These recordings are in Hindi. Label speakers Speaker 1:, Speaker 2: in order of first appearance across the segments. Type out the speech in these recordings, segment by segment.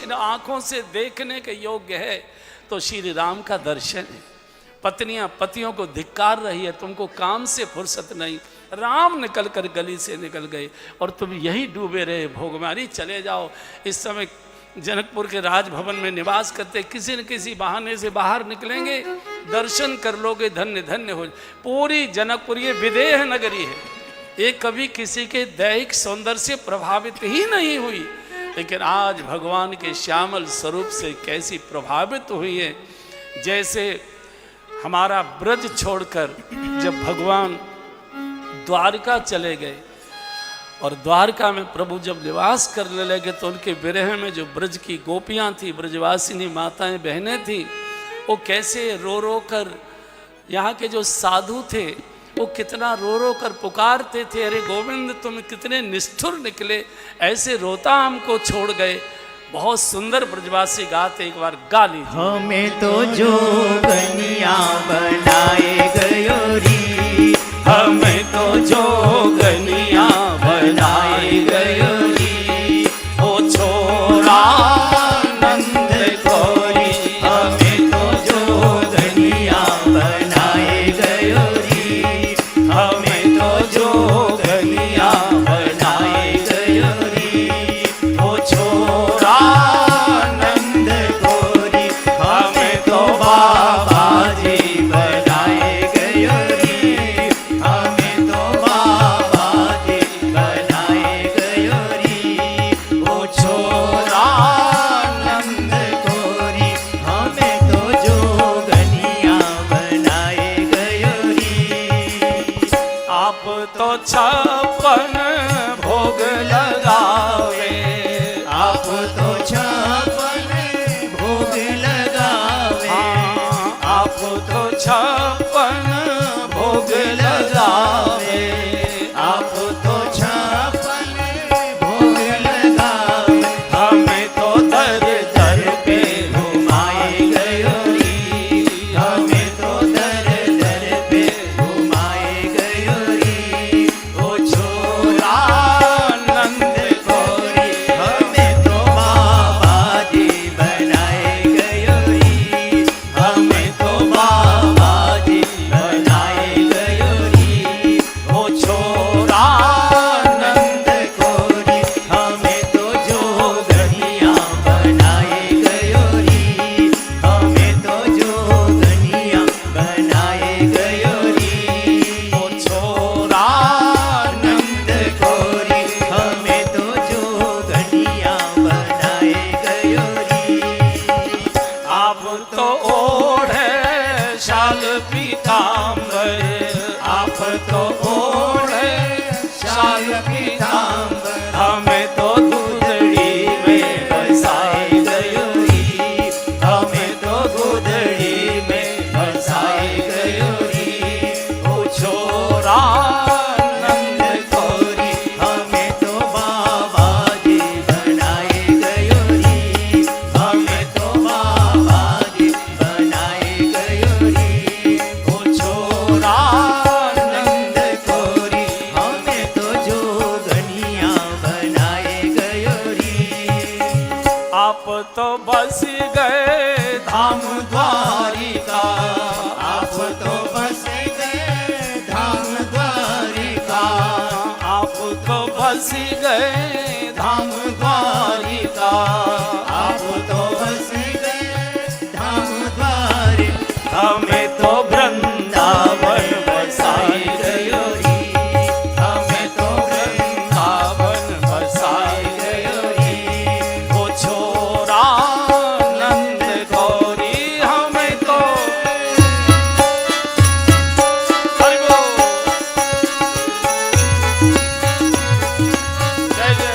Speaker 1: इन आँखों से देखने के योग्य है तो श्री राम का दर्शन है। पत्नियां पतियों को धिक्कार रही है, तुमको काम से फुर्सत नहीं। राम निकल कर गली से निकल गए और तुम यही डूबे रहे भोग में। अरे चले जाओ। इस समय जनकपुर के राजभवन में निवास करते, किसी न किसी बहाने से बाहर निकलेंगे, दर्शन कर लोगे, धन्य धन्य हो। पूरी जनकपुर ये विदेह नगरी है, ये कभी किसी के दैहिक सौंदर्य से प्रभावित ही नहीं हुई, लेकिन आज भगवान के श्यामल स्वरूप से कैसी प्रभावित हुई है। जैसे हमारा ब्रज छोड़कर जब भगवान द्वारका चले गए और द्वारका में प्रभु जब निवास करने लगे तो उनके विरह में जो ब्रज की गोपियां थी, ब्रजवासिनी माताएं बहनें थी, वो कैसे रो रो कर, यहाँ के जो साधु थे वो कितना रो रो कर पुकारते थे, अरे गोविंद तुम कितने निष्ठुर निकले, ऐसे रोता हमको छोड़ गए। बहुत सुंदर ब्रजवासी गाते, एक बार गा लीजिए।
Speaker 2: हमें तो जो गनिया बनाए गयो री,
Speaker 1: हमें तो जो गनिया बनाए गयो री, ओ छोरा नंद कोरी।
Speaker 2: हमें तो जो गनिया बनाए गयो री,
Speaker 1: हमें तो जो गनिया
Speaker 2: बनाए गयो री,
Speaker 1: ओ छोरा
Speaker 2: नंद गोरी। हमें तो बाबा जी बनाए गयो री, हमें तो बाबा जी बनाए गयो री, ओ छोरा नंद गोरी। हमें तो जो गनिया बनाए गयो री।
Speaker 1: आप तो छप्पन भोग लगावे,
Speaker 2: आप तो छप्पन भोग लगावे,
Speaker 1: आप तो छप्पन भोग लगावे,
Speaker 2: आप तो छप्पन भोग लगावे।
Speaker 1: हमें तो दर दर पे
Speaker 2: घुमाए गयो री, हमें तो दर दर पे घुमाए गयो री, ओ छोरा
Speaker 1: नंद
Speaker 2: गोरी। हमें तो बाबा जी बनाए गयो री, हमें तो बाबा जी बनाए गयो री,
Speaker 1: ओ छोरा
Speaker 2: नंद गोरी। हमें तो जो गनिया बनाए गयो री, हमें तो जो गनिया बनाए गयो री,
Speaker 1: ओ छोरा
Speaker 2: नंद गोरी। हमें तो जो गनिया बनाए गयो री।
Speaker 1: आप तो ओढ़े शाल पीतांबर, आप तो ओढ़े शाल पीतांबर, हमें तो दुधड़ी में बसाए गयो री,
Speaker 2: हमें तो गोदड़ी में बसाए गयो री,
Speaker 1: ओ छोरा नंद
Speaker 2: गोरी। हमें तो बाबा जी बनाए गयो री, हमें तो बाबा जी बनाए गयो री,
Speaker 1: ओ छोरा
Speaker 2: नंद गोरी। हमें तो जो गनिया बनाए गयो री।
Speaker 1: आप तो बस गए धाम द्वारिका,
Speaker 2: आप तो बस गए धाम द्वारिका,
Speaker 1: आप तो बस गए धाम द्वारिका,
Speaker 2: आप तो बस गए धाम द्वारिका।
Speaker 1: हमें तो वृंदावन बसाई गयो री,
Speaker 2: हमें तो
Speaker 1: वृंदावन बसाई गयो री, ओ छोरा नंद गौरी। हमें तो हरि बोल, जय जय।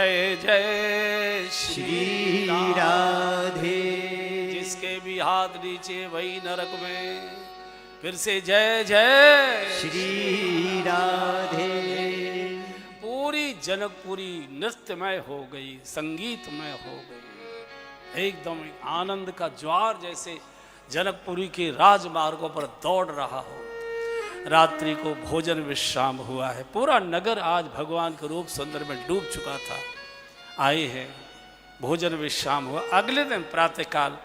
Speaker 1: जय जय
Speaker 2: श्री राधे।
Speaker 1: जिसके भी हाथ नीचे वही नरक में। फिर से जय जय
Speaker 2: श्री राधे।
Speaker 1: पूरी जनकपुरी नृत्यमय हो गई, संगीतमय हो गई, एकदम आनंद का ज्वार जैसे जनकपुरी के राजमार्गों पर दौड़ रहा हो। रात्रि को भोजन विश्राम हुआ है। पूरा नगर आज भगवान के रूप सुंदर में डूब चुका था। आए हैं, भोजन विश्राम हुआ। अगले दिन प्रातःकाल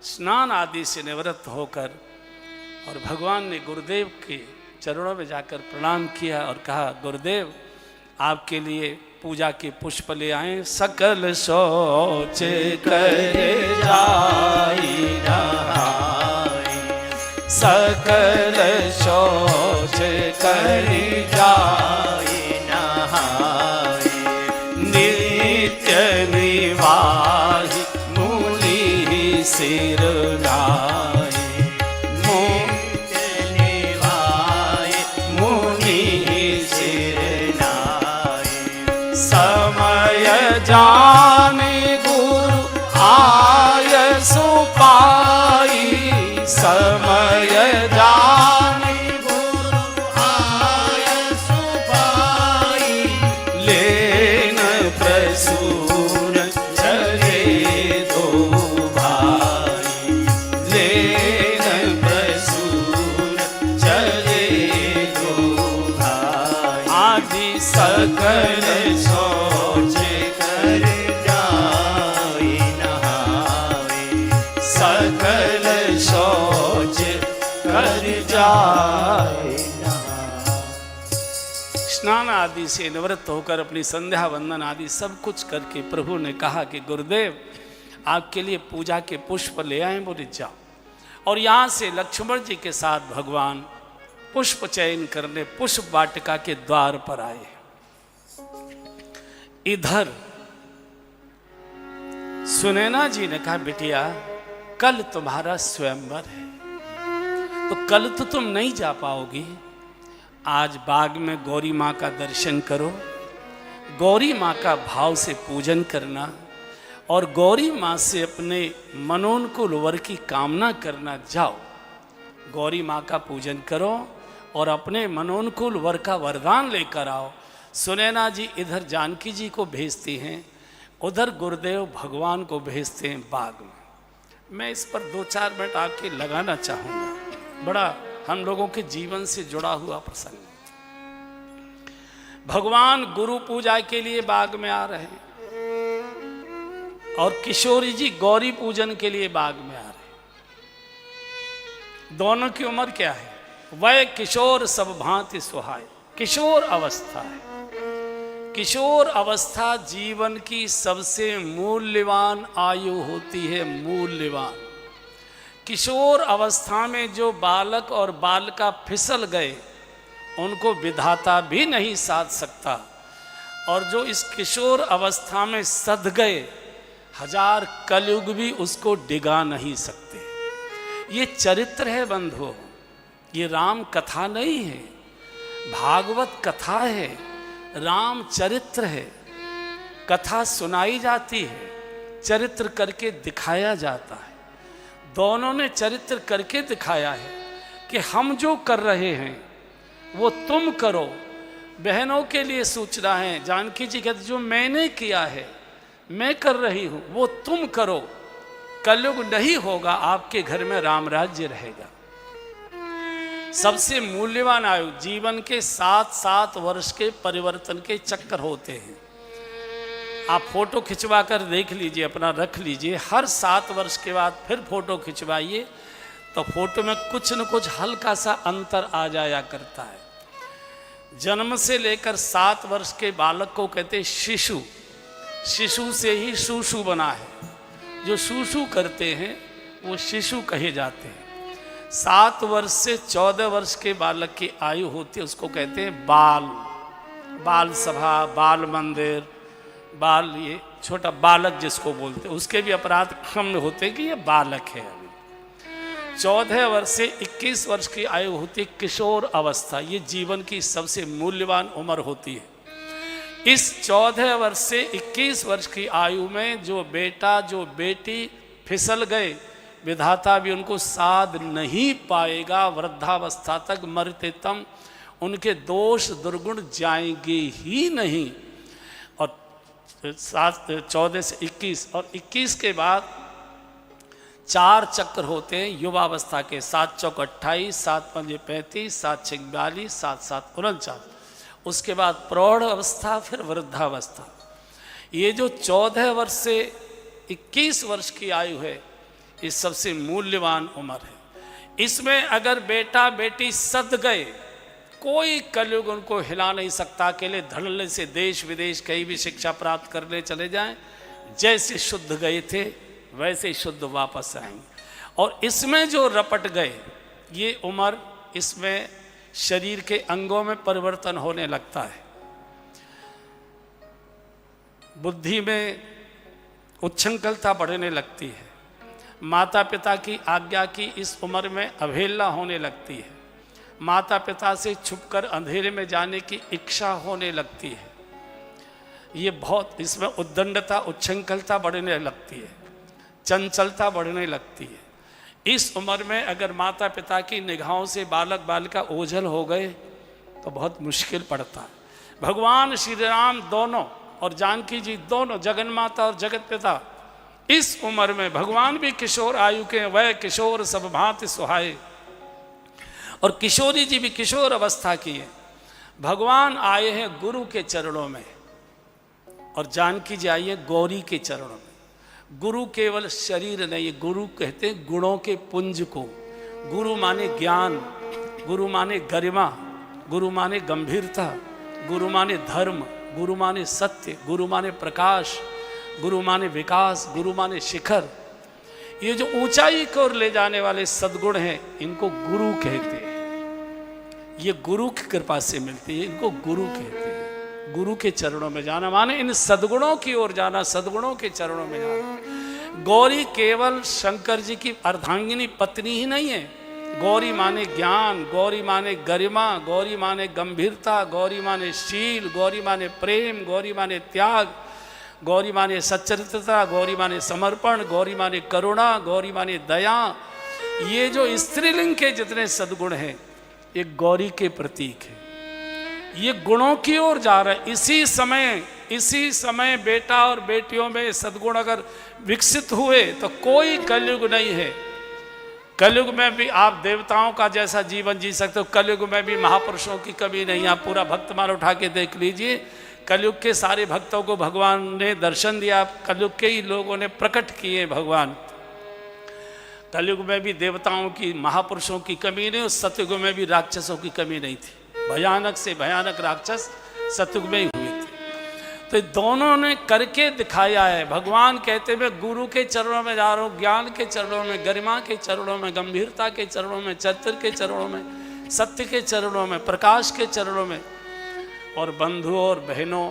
Speaker 1: स्नान आदि से निवृत्त होकर और भगवान ने गुरुदेव के चरणों में जाकर प्रणाम किया और कहा, गुरुदेव आपके लिए पूजा के पुष्प ले आए। सकल सोच कर जाई नहाई, सकल सोच कर जाई नहाई, नित्य निवाही मूली सिर नाई, नित्य निवाही मूली सिर नाई। समय जाने गुरु आय सुपाई, समय जाने गुरु आय सुपाई, लेन प्रसून चले दो भाई, लेन प्रसून चले दो भाई। आदि सकल सोच कर जाई नहाई, सकल सोच कर जाए नहाई। स्नान आदि से निवृत्त होकर अपनी संध्या वंदन आदि सब कुछ करके प्रभु ने कहा कि गुरुदेव आपके लिए पूजा के पुष्प ले आए। बोले जाओ। और यहाँ से लक्ष्मण जी के साथ भगवान पुष्प चयन करने पुष्प वाटिका के द्वार पर आए। इधर सुनैना जी ने कहा, बिटिया कल तुम्हारा स्वयंवर है, तो कल तो तुम नहीं जा पाओगी। आज बाग में गौरी माँ का दर्शन करो, गौरी माँ का भाव से पूजन करना और गौरी माँ से अपने मनोनुकूल वर की कामना करना। जाओ, गौरी माँ का पूजन करो और अपने मनोनुकूल वर का वरदान लेकर आओ। सुनैना जी इधर जानकी जी को भेजती हैं, उधर गुरुदेव भगवान को भेजते हैं बाग में। मैं इस पर 2-4 मिनट आके लगाना चाहूँगा। बड़ा हम लोगों के जीवन से जुड़ा हुआ प्रसंग। भगवान गुरु पूजा के लिए बाग में आ रहे हैं और किशोरी जी गौरी पूजन के लिए बाग में आ रहे हैं। दोनों की उम्र क्या है? वह किशोर सब भांति सुहाए। किशोर अवस्था है। किशोर अवस्था जीवन की सबसे मूल्यवान आयु होती है। मूल्यवान किशोर अवस्था में जो बालक और बालिका फिसल गए उनको विधाता भी नहीं साध सकता, और जो इस किशोर अवस्था में सध गए 1000 कलयुग भी उसको डिगा नहीं सकते। ये चरित्र है बंधुओं, ये राम कथा नहीं है, भागवत कथा है, राम चरित्र है। कथा सुनाई जाती है, चरित्र करके दिखाया जाता है। दोनों ने चरित्र करके दिखाया है कि हम जो कर रहे हैं वो तुम करो। बहनों के लिए सूचना है। जानकी जी कहते जो मैंने किया है, मैं कर रही हूँ, वो तुम करो। कलयुग नहीं होगा, आपके घर में राम राज्य रहेगा। सबसे मूल्यवान आयु जीवन के 7-7 वर्ष के परिवर्तन के चक्कर होते हैं। आप फोटो खिंचवा कर देख लीजिए, अपना रख लीजिए। हर 7 वर्ष के बाद फिर फोटो खिंचवाइए तो फोटो में कुछ न कुछ हल्का सा अंतर आ जाया करता है। जन्म से लेकर 7 वर्ष के बालक को कहते हैं शिशु। शिशु से ही शुशु बना है। जो शुशु करते हैं वो शिशु कहे जाते हैं। 7 वर्ष से 14 वर्ष के बालक की आयु होती है, उसको कहते हैं बाल। बाल सभा, बाल मंदिर, बाल ये छोटा बालक जिसको बोलते हैं, उसके भी अपराध कम होते हैं कि ये बालक है। 14 वर्ष से 21 वर्ष की आयु होती है किशोर अवस्था। ये जीवन की सबसे मूल्यवान उम्र होती है। इस 14 वर्ष से 21 वर्ष की आयु में जो बेटा जो बेटी फिसल गए, विधाता भी उनको साध नहीं पाएगा। वृद्धावस्था तक मरते तम उनके दोष दुर्गुण जाएंगे ही नहीं। और 14 से 21 और 21 के बाद 4 चक्र होते हैं युवावस्था के। 7 चौक 28, 7 पंजे 35, 7 छः 42, 7 7 49। उसके बाद प्रौढ़ अवस्था, फिर वृद्धावस्था। ये जो 14 वर्ष से 21 वर्ष की आयु है, ये सबसे मूल्यवान उम्र है। इसमें अगर बेटा बेटी सद गए, कोई कलयुग उनको हिला नहीं सकता। अकेले धड़ल्ले से देश विदेश कहीं भी शिक्षा प्राप्त करने चले जाएं, जैसे शुद्ध गए थे वैसे शुद्ध वापस आएंगे। और इसमें जो रपट गए, ये उम्र, इसमें शरीर के अंगों में परिवर्तन होने लगता है। बुद्धि में उच्छृंखलता बढ़ने लगती है। माता पिता की आज्ञा की इस उम्र में अवहेलना होने लगती है। माता पिता से छुपकर अंधेरे में जाने की इच्छा होने लगती है। ये बहुत, इसमें उद्दंडता उच्छृंखलता बढ़ने लगती है, चंचलता बढ़ने लगती है। इस उम्र में अगर माता पिता की निगाहों से बालक बालिका ओझल हो गए तो बहुत मुश्किल पड़ता है। भगवान श्री राम दोनों और जानकी जी दोनों, जगन माता और जगत पिता, इस उम्र में भगवान भी किशोर आयु के, वह किशोर सब भांति सुहाए। और किशोरी जी भी किशोर अवस्था की है। भगवान आए हैं गुरु के चरणों में और जानकी जी आई है गौरी के चरणों में। गुरु केवल शरीर नहीं, गुरु कहते हैं गुणों के पुंज को। गुरु माने ज्ञान, गुरु माने गरिमा, गुरु माने गंभीरता, गुरु माने धर्म, गुरु माने सत्य, गुरु माने प्रकाश, गुरु माने विकास, गुरु माने शिखर। ये जो ऊंचाई की ओर ले जाने वाले सद्गुण हैं, इनको गुरु कहते हैं। ये गुरु की कृपा से मिलती है, इनको गुरु कहते हैं। गुरु के चरणों में जाना माने इन सद्गुणों की ओर जाना, सद्गुणों के चरणों में जाना। गौरी केवल शंकर जी की अर्धांगिनी पत्नी ही नहीं है। गौरी माने ज्ञान, गौरी माने गरिमा, गौरी माने गंभीरता, गौरी माने शील, गौरी माने प्रेम, गौरी माने त्याग, गौरी माने सच्चरित्रता, गौरी माने समर्पण, गौरी माने करुणा, गौरी माने दया। ये जो स्त्रीलिंग के जितने सद्गुण हैं, ये गौरी के प्रतीक है। ये गुणों की ओर जा रहा है। इसी समय बेटा और बेटियों में सद्गुण अगर विकसित हुए तो कोई कलयुग नहीं है। कलयुग में भी आप देवताओं का जैसा जीवन जी सकते हो, कलयुग में भी महापुरुषों की कमी नहीं। आप पूरा भक्तमाल उठा के देख लीजिए, कलयुग के सारे भक्तों को भगवान ने दर्शन दिया। कलयुग के ही लोगों ने प्रकट किए भगवान। कलयुग में भी देवताओं की, महापुरुषों की कमी नहीं, और सतयुग में भी राक्षसों की कमी नहीं थी। भयानक से भयानक राक्षस सतयुग में ही हुए थे। तो दोनों ने करके दिखाया है। भगवान कहते मैं गुरु के चरणों में जा रहा हूँ, ज्ञान के चरणों में, गरिमा के चरणों में, गंभीरता के चरणों में, चरित्र के चरणों में, सत्य के चरणों में, प्रकाश के चरणों में। और बंधुओं और बहनों,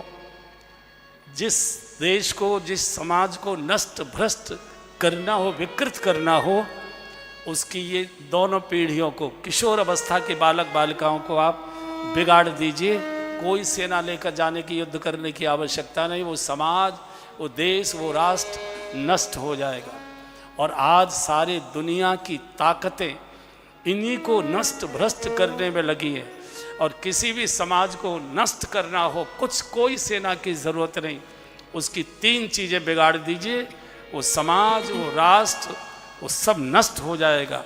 Speaker 1: जिस देश को, जिस समाज को नष्ट भ्रष्ट करना हो, विकृत करना हो, उसकी ये दोनों पीढ़ियों को, किशोर अवस्था के बालक बालिकाओं को आप बिगाड़ दीजिए। कोई सेना लेकर जाने की, युद्ध करने की आवश्यकता नहीं। वो समाज, वो देश, वो राष्ट्र नष्ट हो जाएगा। और आज सारे दुनिया की ताकतें इन्हीं को नष्ट भ्रष्ट करने में लगी है। और किसी भी समाज को नष्ट करना हो, कोई सेना की ज़रूरत नहीं। उसकी 3 चीज़ें बिगाड़ दीजिए, वो समाज, वो राष्ट्र, वो सब नष्ट हो जाएगा।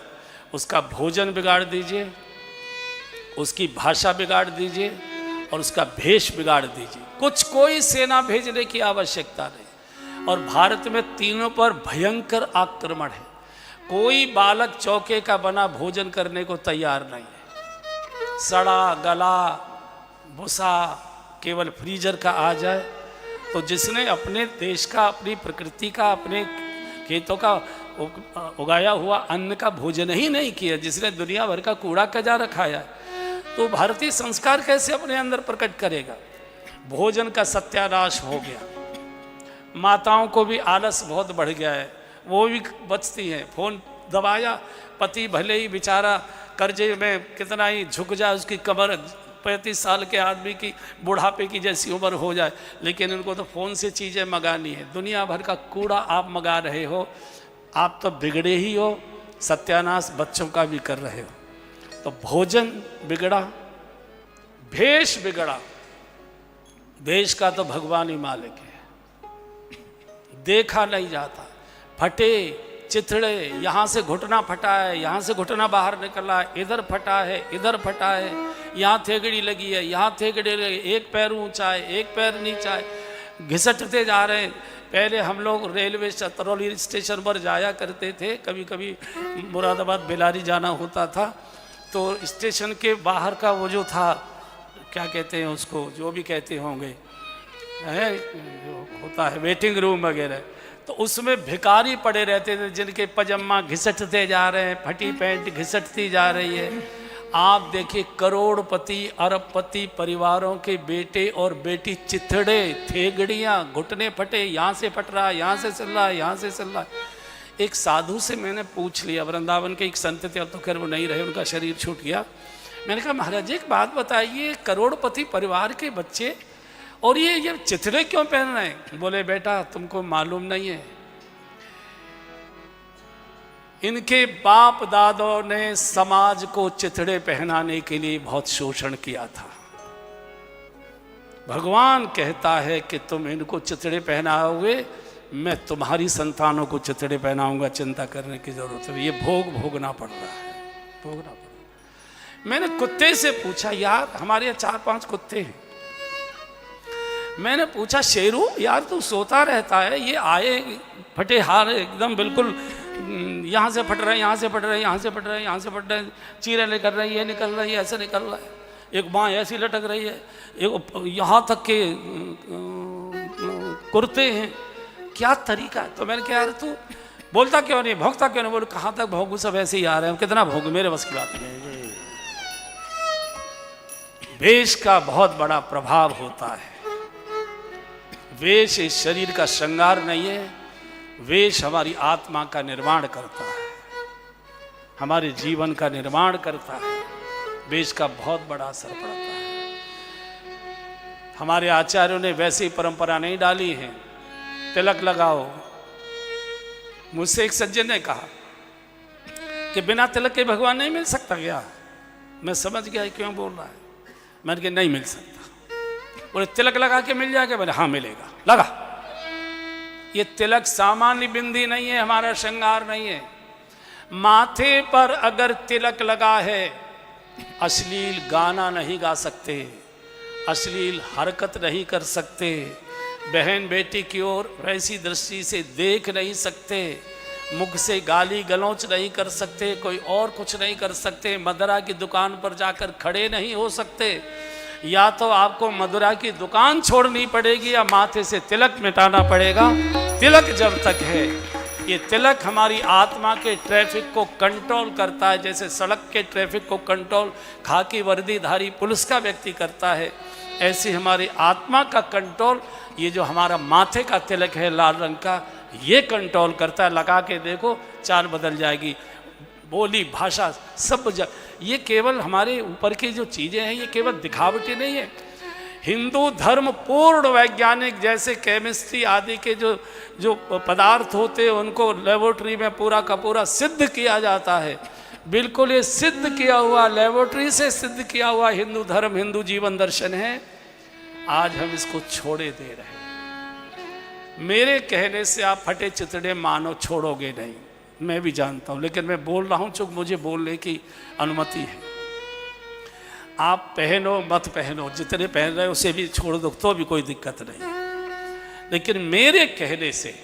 Speaker 1: उसका भोजन बिगाड़ दीजिए, उसकी भाषा बिगाड़ दीजिए, और उसका भेष बिगाड़ दीजिए। कोई सेना भेजने की आवश्यकता नहीं। और भारत में तीनों पर भयंकर आक्रमण है। कोई बालक चौके का बना भोजन करने को तैयार नहीं है। सड़ा गला भूसा केवल फ्रीजर का आ जाए तो जिसने अपने देश का, अपनी प्रकृति का, अपने खेतों का उगाया हुआ अन्न का भोजन ही नहीं किया, जिसने दुनिया भर का कूड़ा कचरा खाया है, तो भारतीय संस्कार कैसे अपने अंदर प्रकट करेगा। भोजन का सत्यानाश हो गया। माताओं को भी आलस बहुत बढ़ गया है, वो भी बचती हैं। फोन दबाया, पति भले ही बेचारा कर्जे में कितना ही झुक जाए, उसकी कमर 35 साल के आदमी की बुढ़ापे की जैसी उम्र हो जाए, लेकिन उनको तो फ़ोन से चीज़ें मंगानी है। दुनिया भर का कूड़ा आप मंगा रहे हो, आप तो बिगड़े ही हो, सत्यानाश बच्चों का भी कर रहे हो। तो भोजन बिगड़ा, भेष बिगड़ा, देश का तो भगवान ही मालिक है, देखा नहीं जाता। फटे चिथड़े, यहाँ से घुटना फटा है, यहाँ से घुटना बाहर निकला है, इधर फटा है, इधर फटा है, यहाँ थेगड़ी लगी है, यहाँ थेगड़ी लगी, एक पैर ऊंचा है, एक पैर नीचा है, घिसटते जा रहे हैं। पहले हम लोग रेलवे चतरौली स्टेशन पर जाया करते थे, कभी कभी मुरादाबाद बेलारी जाना होता था, तो स्टेशन के बाहर का वो जो था, क्या कहते हैं उसको, जो भी कहते होंगे, है जो होता है वेटिंग रूम वगैरह, तो उसमें भिखारी पड़े रहते थे जिनके पजामा घिसटते जा रहे हैं, फटी पैंट घिसटती जा रही है। आप देखिए करोड़पति अरबपति परिवारों के बेटे और बेटी चिथड़े, थेगड़ियाँ, घुटने फटे, यहाँ से फट रहा है, यहाँ से चल रहा है, यहाँ से चल रहा है। एक साधु से मैंने पूछ लिया, वृंदावन के एक संत थे, अब तो खैर वो नहीं रहे, उनका शरीर छूट गया। मैंने कहा महाराज जी एक बात बताइए, करोड़पति परिवार के बच्चे और ये चिथड़े क्यों पहन रहे हैं? बोले बेटा तुमको मालूम नहीं है, इनके बाप दादों ने समाज को चिथड़े पहनाने के लिए बहुत शोषण किया था। भगवान कहता है कि तुम इनको चिथड़े पहनाओगे, मैं तुम्हारी संतानों को चिथड़े पहनाऊंगा, चिंता करने की जरूरत है। ये भोगना पड़ रहा है, भोगना पड़ रहा है। मैंने कुत्ते से पूछा, यार हमारे यहाँ 4-5 कुत्ते हैं, मैंने पूछा शेरू यार तू सोता रहता है, ये आए फटे हार एकदम बिल्कुल, यहाँ से फट रहे, यहाँ से फट रहे, यहाँ से फट रहे, यहाँ से फट रहे, चीरें निकल रही है, निकल रही है, ऐसे निकल रहा है, एक बाँ ऐसी लटक रही है, एक यहाँ तक के कुर्ते हैं, क्या तरीका है? तो मैंने कहा यार तू बोलता क्यों नहीं, भोंकता क्यों नहीं? बोले कहाँ तक भोंकू, सब ऐसे ही आ रहे हैं, कितना भोंकू, मेरे बस की बात नहीं। वेश का बहुत बड़ा प्रभाव होता है। वेश इस शरीर का श्रृंगार नहीं है, वेश हमारी आत्मा का निर्माण करता है, हमारे जीवन का निर्माण करता है। वेश का बहुत बड़ा असर पड़ता है। हमारे आचार्यों ने वैसी परंपरा नहीं डाली है, तिलक लगाओ। मुझसे एक सज्जन ने कहा कि बिना तिलक के भगवान नहीं मिल सकता क्या? मैं समझ गया क्यों बोल रहा है। मैंने कहा नहीं मिल सकता। बोले तिलक लगा के मिल जाएगा? बोले हाँ मिलेगा, लगा। ये तिलक सामान्य बिंदी नहीं है, हमारा श्रृंगार नहीं है। माथे पर अगर तिलक लगा है, अश्लील गाना नहीं गा सकते, अश्लील हरकत नहीं कर सकते, बहन बेटी की ओर वैसी दृष्टि से देख नहीं सकते, मुख से गाली गलौच नहीं कर सकते, कोई और कुछ नहीं कर सकते, मदिरा की दुकान पर जाकर खड़े नहीं हो सकते। या तो आपको मदिरा की दुकान छोड़नी पड़ेगी या माथे से तिलक मिटाना पड़ेगा। तिलक जब तक है, ये तिलक हमारी आत्मा के ट्रैफिक को कंट्रोल करता है, जैसे सड़क के ट्रैफिक को कंट्रोल खाकी वर्दीधारी पुलिस का व्यक्ति करता है, ऐसे हमारी आत्मा का कंट्रोल ये जो हमारा माथे का तिलक है लाल रंग का, ये कंट्रोल करता है। लगा के देखो, चाल बदल जाएगी, बोली भाषा सब ये केवल हमारे ऊपर की जो चीज़ें हैं, ये केवल दिखावटी नहीं है। हिंदू धर्म पूर्ण वैज्ञानिक, जैसे केमिस्ट्री आदि के जो पदार्थ होते हैं उनको लेबोरेटरी में पूरा का पूरा सिद्ध किया जाता है। बिल्कुल ये सिद्ध किया हुआ, लेबोरेटरी से सिद्ध किया हुआ हिंदू धर्म, हिंदू जीवन दर्शन है। आज हम इसको छोड़े दे रहे हैं। मेरे कहने से आप फटे चितड़े मानो छोड़ोगे नहीं, मैं भी जानता हूँ, लेकिन मैं बोल रहा हूँ चूंकि मुझे बोलने की अनुमति है। आप पहनो मत पहनो, जितने पहन रहे उसे भी छोड़ दो तो भी कोई दिक्कत नहीं, लेकिन मेरे कहने से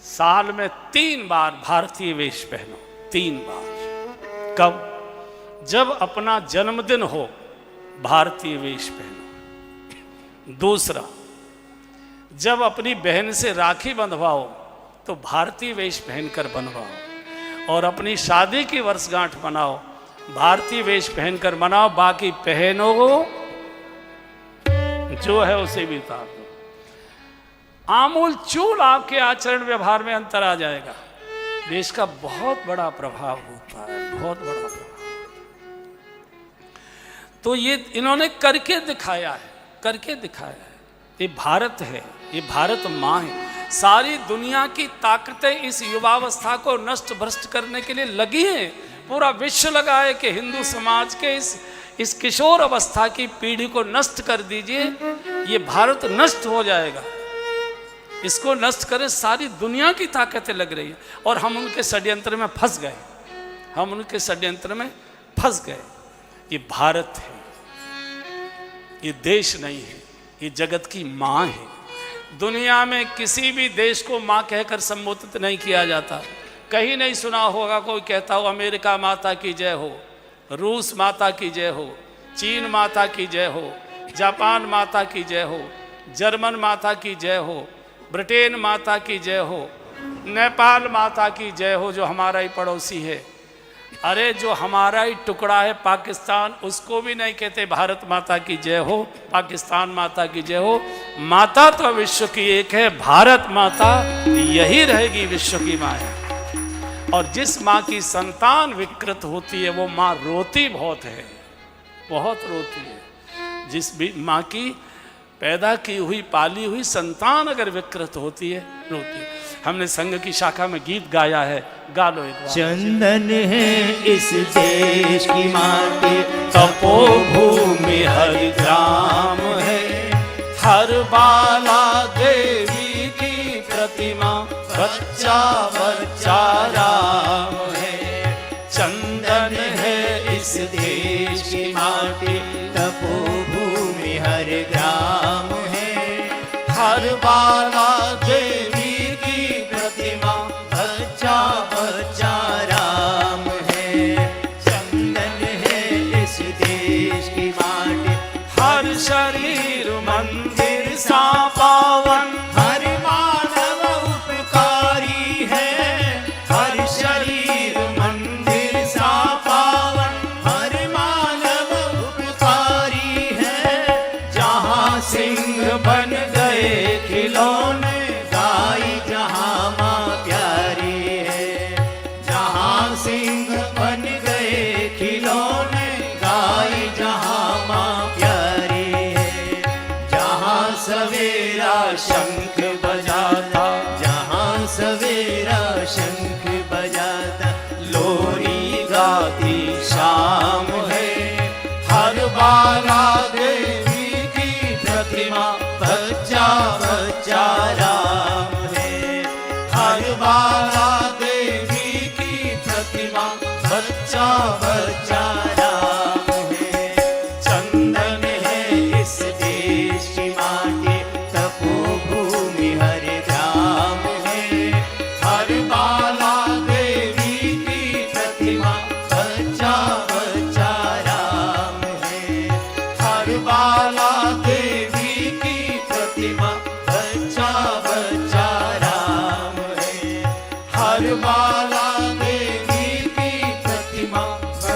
Speaker 1: साल में 3 बार भारतीय वेश पहनो। 3 बार। कब? जब अपना जन्मदिन हो, भारतीय वेश पहनो। दूसरा, जब अपनी बहन से राखी बंधवाओ तो भारतीय वेश पहनकर बंधवाओ, और अपनी शादी की वर्षगांठ मनाओ, भारतीय वेश पहनकर मनाओ। बाकी पहनो जो है उसे भी उतार दो। आमूल चूल आपके आचरण व्यवहार में अंतर आ जाएगा। देश का बहुत बड़ा प्रभाव होता है, बहुत बड़ा प्रभाव। तो ये इन्होंने करके दिखाया है, करके दिखाया है। ये भारत है, ये भारत माँ है। सारी दुनिया की ताकतें इस युवावस्था को नष्ट भ्रष्ट करने के लिए लगी हैं। पूरा विश्व लगा है कि हिंदू समाज के इस किशोर अवस्था की पीढ़ी को नष्ट कर दीजिए, ये भारत नष्ट हो जाएगा। इसको नष्ट करें, सारी दुनिया की ताकतें लग रही हैं और हम उनके षड्यंत्र में फंस गए, हम उनके षड्यंत्र में फंस गए। ये भारत है, ये देश नहीं है, ये जगत की माँ है। दुनिया में किसी भी देश को माँ कहकर संबोधित नहीं किया जाता। कहीं नहीं सुना होगा कोई कहता हो अमेरिका माता की जय हो, रूस माता की जय हो, चीन माता की जय हो, जापान माता की जय हो, जर्मन माता की जय हो, ब्रिटेन माता की जय हो, नेपाल माता की जय हो जो हमारा ही पड़ोसी है। अरे जो हमारा ही टुकड़ा है पाकिस्तान, उसको भी नहीं कहते भारत माता की जय हो, पाकिस्तान माता की जय हो। माता तो विश्व की एक है, भारत माता यही रहेगी विश्व की माया। और जिस माँ की संतान विकृत होती है वो माँ रोती बहुत है, बहुत रोती है। जिस भी माँ की पैदा की हुई पाली हुई संतान अगर विकृत होती है, रोती है। हमने संघ की शाखा में गीत गाया है, गा लो एक बार।
Speaker 2: चंदन है इस देश की माटी,
Speaker 1: तपोभूमि हर ग्राम है, हर बाला देवी की प्रतिमा, बच्चा बच्चा राम है। चंदन है इस देश की माटी,
Speaker 2: तपोभूमि हर ग्राम है,
Speaker 1: हर बाला देवी
Speaker 2: की प्रतिमा, बच्चा बच्चा राम है। चंदन है इस देश की माटी,
Speaker 1: हर शरीर मंदिर सा पावन,
Speaker 2: हर मानव उपकारी है। हर शरीर मंदिर सा पावन, हर मानव उपकारी है। जहाँ सिंह बन गए खिलौने, गाय जहाँ माँ प्यारी है। जहाँ सिंह बन गए खिलौने, गाय जहाँ माँ प्यारी है। जहाँ सवेरा शंख बजाता, जहाँ सवेरा शंख बजाता,
Speaker 1: लोरी गाती शाम है। हर बाला देवी की प्रतिमा,
Speaker 2: बच्चा बच्चा राम है।
Speaker 1: हर बाला देवी की प्रतिमा,
Speaker 2: बच्चा बच्चा राम है। चंदन है इस देश की माटी, तपोभूमि हर ग्राम है। हर बाला देवी की प्रतिमा, बच्चा बच्चा राम है। हर बाला देवी की प्रतिमा, बच्चा बच्चा राम है। हर बाला देवी की प्रतिमा,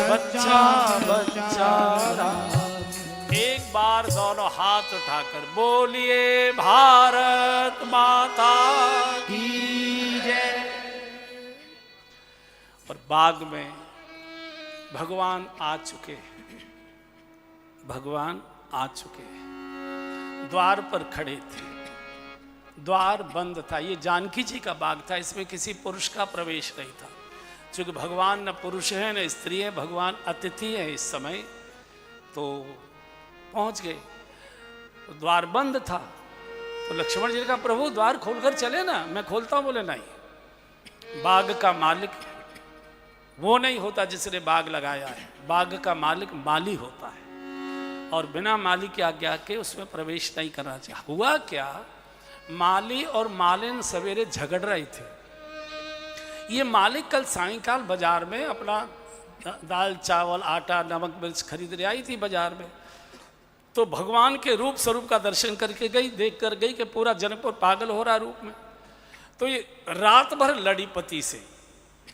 Speaker 1: बच्चा बच्चा राम। एक बार दोनों हाथ उठाकर बोलिए भारत माता
Speaker 2: की जय।
Speaker 1: और बाग में भगवान आ चुके हैं, भगवान आ चुके हैं। द्वार पर खड़े थे, द्वार बंद था। ये जानकी जी का बाग था, इसमें किसी पुरुष का प्रवेश नहीं था। क्योंकि भगवान न पुरुष है न स्त्री है, भगवान अतिथि है इस समय। तो पहुंच गए, तो द्वार बंद था। तो लक्ष्मण जी ने कहा प्रभु द्वार खोलकर चले ना। मैं खोलता हूं, बोले नहीं। बाग का मालिक वो नहीं होता जिसने बाग लगाया है, बाग का मालिक माली होता है और बिना माली की आज्ञा के उसमें प्रवेश नहीं करना चाहिए। हुआ क्या, माली और मालिन सवेरे झगड़ रहे थे। ये मालिक कल सायंकाल बाजार में अपना दाल चावल आटा नमक मिर्च खरीद ले आई थी बाजार में। तो भगवान के रूप स्वरूप का दर्शन करके गई, देख कर गई कि पूरा जनपद पागल हो रहा रूप में। तो ये रात भर लड़ी पति से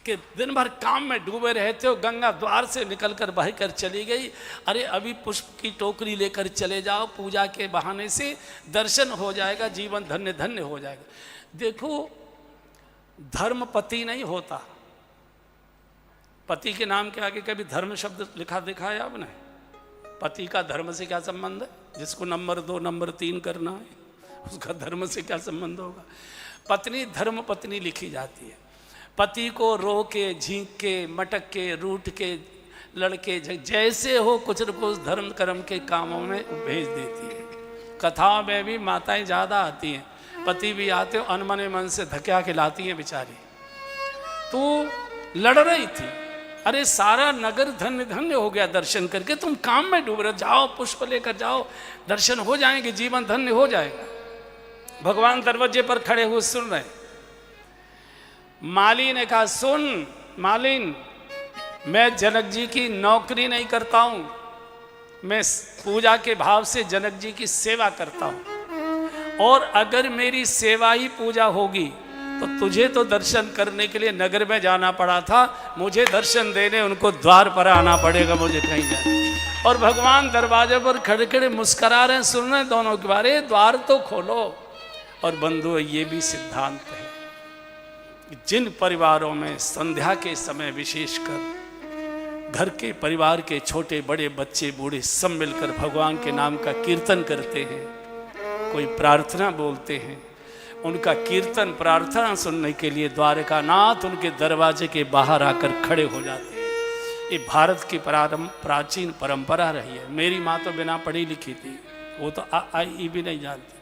Speaker 1: कि दिन भर काम में डूबे रहते हो, गंगा द्वार से निकलकर बह कर चली गई। अरे अभी पुष्प की टोकरी लेकर चले जाओ, पूजा के बहाने से दर्शन हो जाएगा, जीवन धन्य धन्य हो जाएगा। देखो धर्म पति नहीं होता। पति के नाम के आगे कभी धर्म शब्द लिखा देखा है आपने? पति का धर्म से क्या संबंध है? जिसको नंबर 2 नंबर 3 करना है उसका धर्म से क्या संबंध होगा? पत्नी धर्म पत्नी लिखी जाती है। पति को रो के, झींक के, मटक के, रूठ के, लड़के जैसे हो कुछ न कुछ धर्म कर्म के कामों में भेज देती है। कथाओं में भी माताएं ज़्यादा आती हैं, पति भी आते हो, अनमने मन से धक्या के लाती हैं बेचारी। तू लड़ रही थी, अरे सारा नगर धन्य धन्य हो गया दर्शन करके, तुम काम में डूब रहे, जाओ पुष्प लेकर जाओ, दर्शन हो जाएंगे, जीवन धन्य हो जाएगा। भगवान दरवाजे पर खड़े हुए सुन रहे। माली ने कहा, सुन मालिन, मैं जनक जी की नौकरी नहीं करता हूं, मैं पूजा के भाव से जनक जी की सेवा करता हूं, और अगर मेरी सेवा ही पूजा होगी तो तुझे तो दर्शन करने के लिए नगर में जाना पड़ा था, मुझे दर्शन देने उनको द्वार पर आना पड़ेगा, मुझे कहीं जाना। और भगवान दरवाजे पर खड़े खड़े मुस्करा रहे हैं, सुन रहे हैं दोनों के बारे, द्वार तो खोलो। और बंधु, ये भी सिद्धांत है, जिन परिवारों में संध्या के समय विशेषकर घर के परिवार के छोटे बड़े बच्चे बूढ़े सब मिलकर भगवान के नाम का कीर्तन करते हैं, कोई प्रार्थना बोलते हैं, उनका कीर्तन प्रार्थना सुनने के लिए द्वारकानाथ उनके दरवाजे के बाहर आकर खड़े हो जाते हैं। ये भारत की प्राचीन परंपरा रही है। मेरी माँ तो बिना पढ़ी लिखी थी, वो तो आई भी नहीं जानती,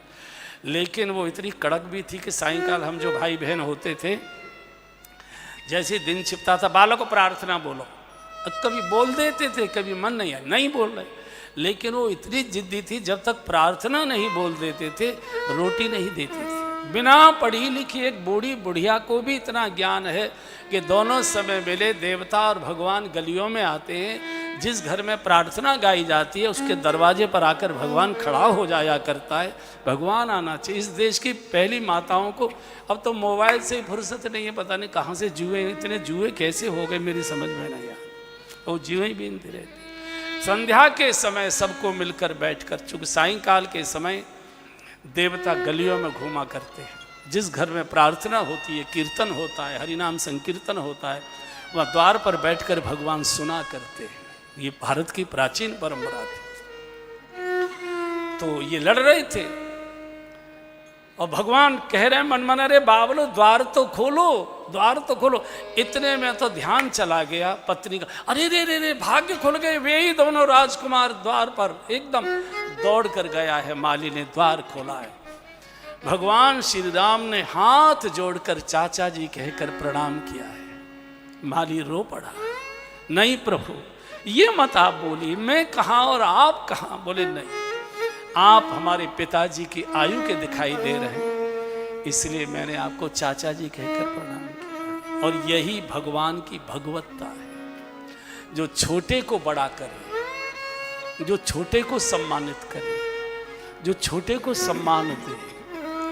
Speaker 1: लेकिन वो इतनी कड़क भी थी कि सायंकाल हम जो भाई बहन होते थे, जैसे दिन छिपता था, बालकों प्रार्थना बोलो, कभी बोल देते थे, कभी मन नहीं बोल रहे, लेकिन वो इतनी जिद्दी थी, जब तक प्रार्थना नहीं बोल देते थे रोटी नहीं देती थी। बिना पढ़ी लिखी एक बूढ़ी बुढ़िया को भी इतना ज्ञान है कि दोनों समय मिले देवता और भगवान गलियों में आते हैं। जिस घर में प्रार्थना गाई जाती है उसके दरवाजे पर आकर भगवान खड़ा हो जाया करता है। भगवान आना चाहिए। इस देश की पहली माताओं को अब तो मोबाइल से फुर्सत नहीं है, पता नहीं कहाँ से जुए, इतने जुए कैसे हो गए मेरी समझ में नहीं आया, वो जुए ही बीनती रहती। संध्या के समय सबको मिलकर बैठकर, चूँकि सायंकाल के समय देवता गलियों में घूमा करते हैं, जिस घर में प्रार्थना होती है, कीर्तन होता है, हरिनाम संकीर्तन होता है, वहाँ द्वार पर बैठकर भगवान सुना करते हैं। ये भारत की प्राचीन परंपरा थी। तो ये लड़ रहे थे और भगवान कह रहे हैं मन मन, अरे बाबलो द्वार तो खोलो, द्वार तो खोलो। इतने में तो ध्यान चला गया पत्नी का, अरे रे रे रे भाग्य खुल गए, वे ही दोनों राजकुमार द्वार पर एकदम दौड़ कर गया है। माली ने द्वार खोला है। भगवान श्री राम ने हाथ जोड़कर चाचा जी कहकर प्रणाम किया है। माली रो पड़ा, नहीं प्रभु ये मत आप बोलिए, मैं कहाँ और आप कहाँ। बोले नहीं, आप हमारे पिताजी की आयु के दिखाई दे रहे हैं, इसलिए मैंने आपको चाचा जी कहकर प्रणाम किया। और यही भगवान की भगवत्ता है, जो छोटे को बड़ा करे, जो छोटे को सम्मानित करे, जो छोटे को सम्मान दे,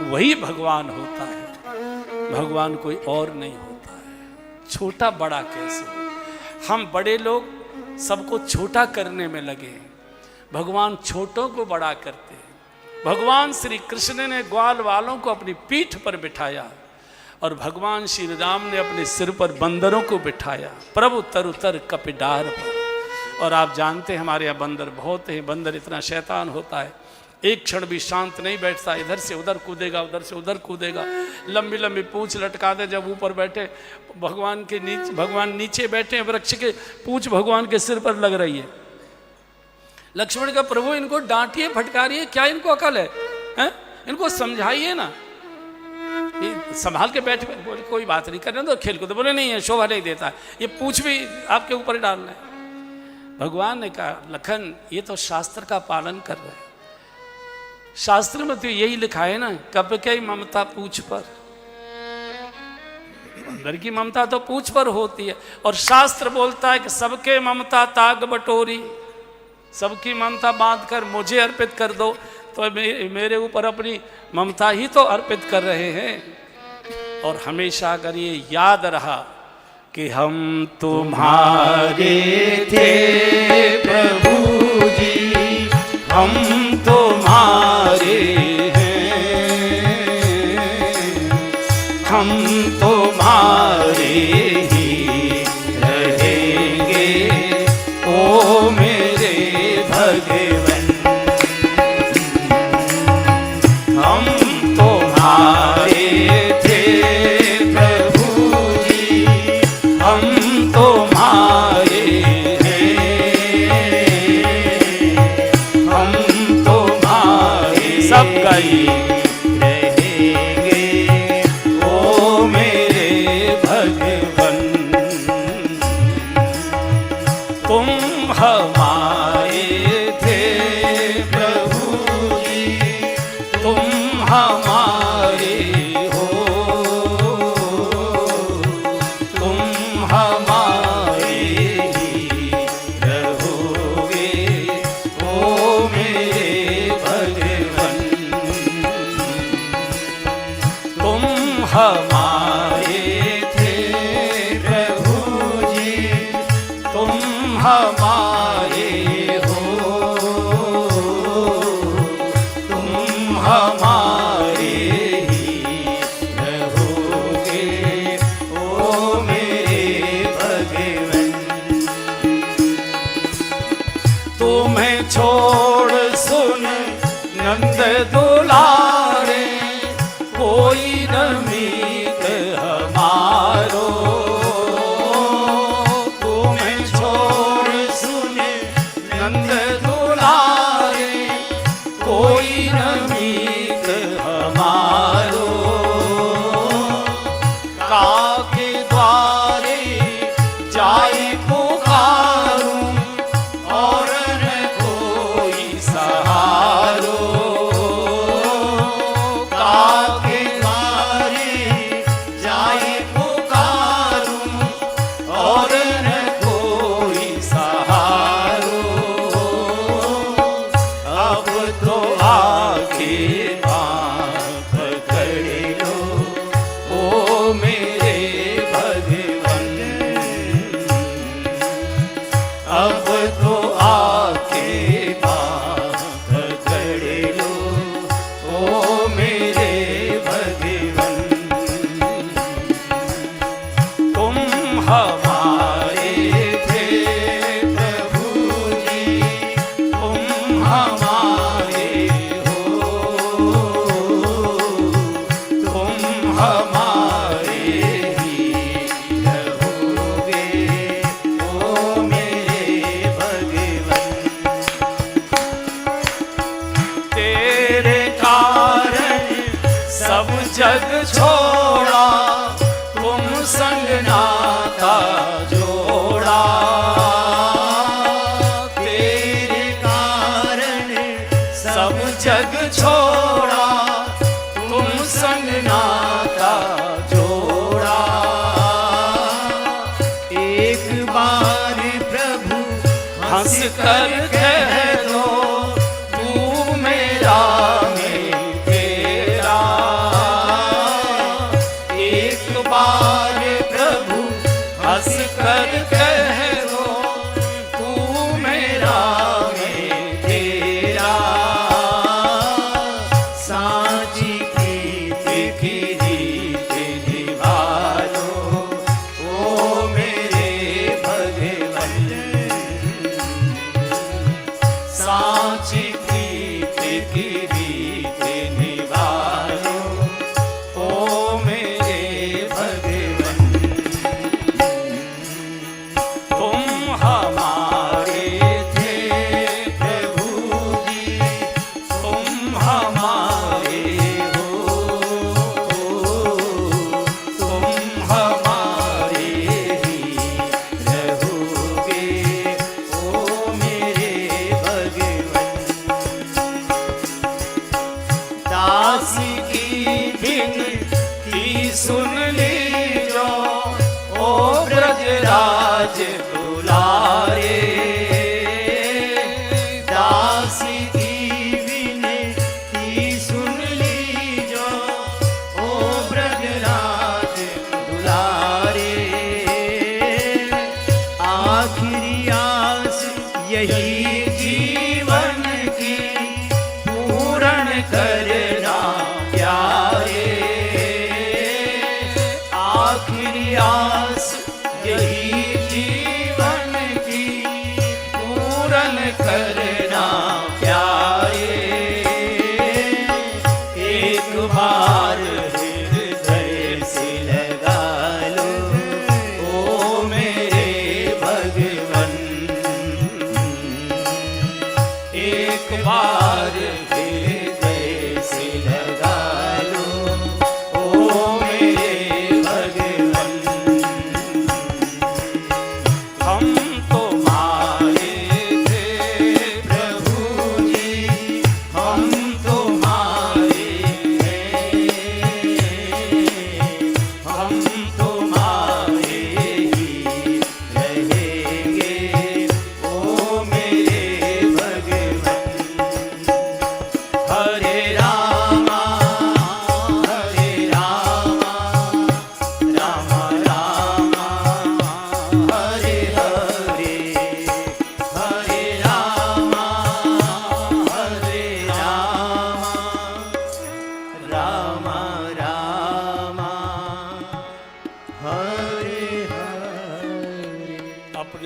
Speaker 1: वही भगवान होता है। भगवान कोई और नहीं होता है। छोटा बड़ा कैसे? हम बड़े लोग सबको छोटा करने में लगे हैं, भगवान छोटों को बड़ा करते हैं। भगवान श्री कृष्ण ने ग्वाल वालों को अपनी पीठ पर बिठाया और भगवान श्री राम ने अपने सिर पर बंदरों को बिठाया, प्रभु तरुतर कपिडार पर। और आप जानते हैं हमारे यहाँ बंदर बहुत हैं। बंदर इतना शैतान होता है, एक क्षण भी शांत नहीं बैठता, इधर से उधर कूदेगा, उधर से उधर कूदेगा, लंबी लंबी पूंछ लटका दे। जब ऊपर बैठे भगवान के नीचे, भगवान नीचे बैठे वृक्ष के, पूंछ भगवान के सिर पर लग रही है। लक्ष्मण का प्रभु इनको डांटिए फटकारिए, क्या इनको अकल है? इनको समझाइए ना, संभाल के बैठ। बोले कोई बात नहीं करने दो, खेल को तो बोले नहीं है, शोभा नहीं देता है, ये पूंछ भी आपके ऊपर डालना है। भगवान ने कहा लखन ये तो शास्त्र का पालन कर रहे हैं, शास्त्र में तो यही लिखा है ना, कब के ममता पूछ पर। अंदर की ममता तो पूछ पर होती है, और शास्त्र बोलता है कि सबके ममता ताग बटोरी, सबकी ममता बांध कर मुझे अर्पित कर दो। तो मेरे ऊपर अपनी ममता ही तो अर्पित कर रहे हैं। और हमेशा अगर ये याद रहा कि हम तुम्हारे थे प्रभु जी, हम तुम्हारे हैं, हम तुम्हारे ही रहेंगे, ओ मेरे भगवान हमारे थे प्रभु जी, तुम हमारे हो, तुम हमारे ही रहोगे ओ मेरे भगवन। तुम्हें छोड़ सुन नंद दुलारे, कोई न मीत हमारो। तुम्हें छोड़ सुन नंद दुलारे, कोई न मीत हमारो। काके द्वारे जाई पुकारूं, और न कोई सहारो। काके द्वारे जाई पुकारूं, और न कोई सहारो। अब तो आके बाँह पकड़ लो ओ मेरे भगवन। अब तो आके बाँह पकड़ लो ओ मेरे भगवन। तुम हमारे थे प्रभु जी, तुम हमारे हो, तुम हमारे ही रहोगे ओ मेरे भगवन। तेरे कारण सब जग छोड़ा, तुम संग नाता जोड़ा। तेरे कारण सब जग छोड़ा, तुम संग नाता जोड़ा। एक बार प्रभु हंस कर कह दो, तू मेरा मैं तेरा। एक बार प्रभु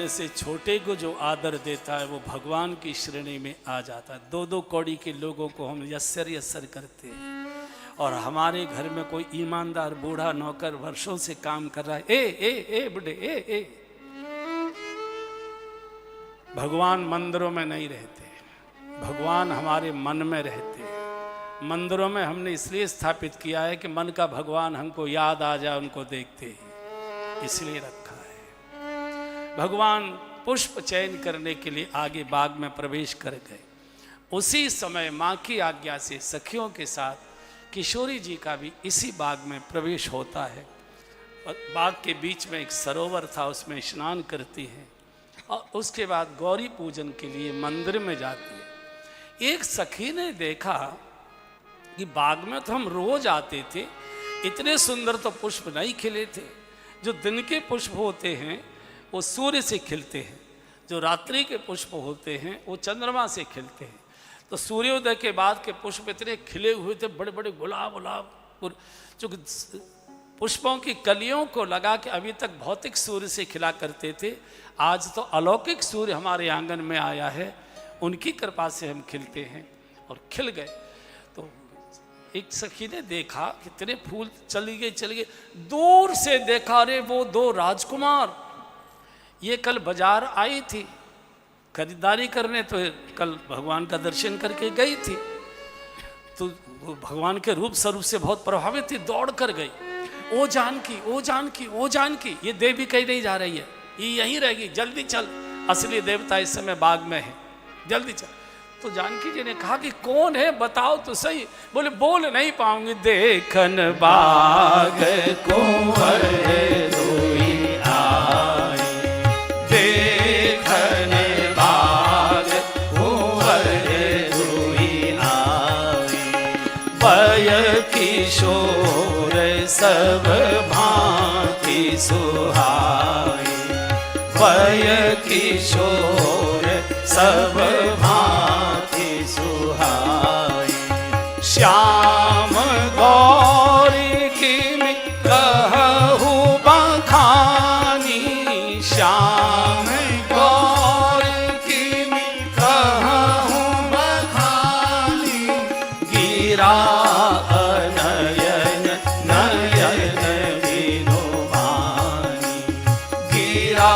Speaker 1: में से छोटे को जो आदर देता है वो भगवान की श्रेणी में आ जाता है। 2-2 कौड़ी के लोगों को हम यस्सर करते हैं, और हमारे घर में कोई ईमानदार बूढ़ा नौकर वर्षों से काम कर रहा है, ए बुढ़े ए। भगवान मंदिरों में नहीं रहते, भगवान हमारे मन में रहते हैं। मंदिरों में हमने इसलिए स्थापित किया है कि मन का भगवान हमको याद आ जाए उनको देखते ही, इसलिए रखा है। भगवान पुष्प चयन करने के लिए आगे बाग में प्रवेश कर गए। उसी समय माँ की आज्ञा से सखियों के साथ किशोरी जी का भी इसी बाग में प्रवेश होता है। और बाग के बीच में एक सरोवर था, उसमें स्नान करती हैं और उसके बाद गौरी पूजन के लिए मंदिर में जाती है। एक सखी ने देखा कि बाग में तो हम रोज आते थे, इतने सुंदर तो पुष्प नहीं खिले थे। जो दिन के पुष्प होते हैं वो सूर्य से खिलते हैं, जो रात्रि के पुष्प होते हैं वो चंद्रमा से खिलते हैं। तो सूर्योदय के बाद के पुष्प इतने खिले हुए थे, बड़े बड़े गुलाब जो पुष्पों की कलियों को लगा के अभी तक भौतिक सूर्य से खिला करते थे, आज तो अलौकिक सूर्य हमारे आंगन में आया है, उनकी कृपा से हम खिलते हैं और खिल गए। तो एक सखी ने देखा कितने फूल, चली गई। दूर से देखा, अरे वो 2 राजकुमार, ये कल बाजार आई थी खरीदारी करने, तो कल भगवान का दर्शन करके गई थी, तो वो भगवान के रूप स्वरूप से बहुत प्रभावित थी, दौड़ कर गई। ओ जानकी, ये देवी कहीं नहीं जा रही है, ये यहीं रहेगी, जल्दी चल, असली देवता इस समय बाग में है, जल्दी चल। तो जानकी जी ने कहा कि कौन है, बताओ तो सही। बोले बोल नहीं पाऊंगी। देखन बाग
Speaker 2: कुंवर रोई आए, देखन बाग कुंवर रोई आए, पय किशोर सब भांति सुहाए, पय किशोर सब भांति सुहाए, श्याम गौरी की कहु बखानी, श्याम गौरी की कहु बखानी, गिरा नयन नयन विनोबानी, गिरा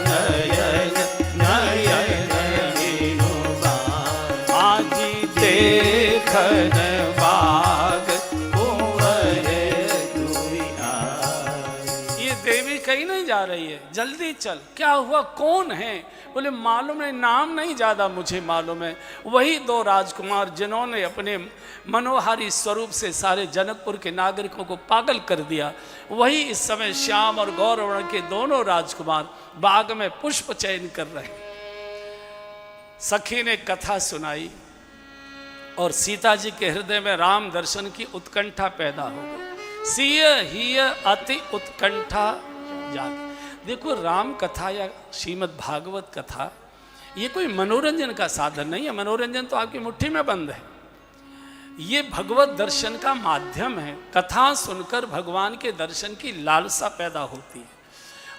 Speaker 2: नयन नयन विनोबानी, आजी देखन बाग कुंवर रोई आए।
Speaker 1: ये देवी कहीं नहीं जा रही है, जल्दी चल। क्या हुआ, कौन है? बोले मालूम नहीं, नाम नहीं ज़्यादा मुझे मालूम है। वही 2 राजकुमार जिन्होंने अपने मनोहारी स्वरूप से सारे जनकपुर के नागरिकों को पागल कर दिया, वही इस समय श्याम और गौरवर्ण के दोनों राजकुमार बाग में पुष्प चयन कर रहे हैं। सखी ने कथा सुनाई और सीता जी के हृदय में राम दर्शन की उत्कंठा पैदा हो गई। सिय हिय अति उत्कंठा जाग। देखो, राम कथा या श्रीमद् भागवत कथा ये कोई मनोरंजन का साधन नहीं है। मनोरंजन तो आपकी मुट्ठी में बंद है। ये भगवत दर्शन का माध्यम है। कथा सुनकर भगवान के दर्शन की लालसा पैदा होती है,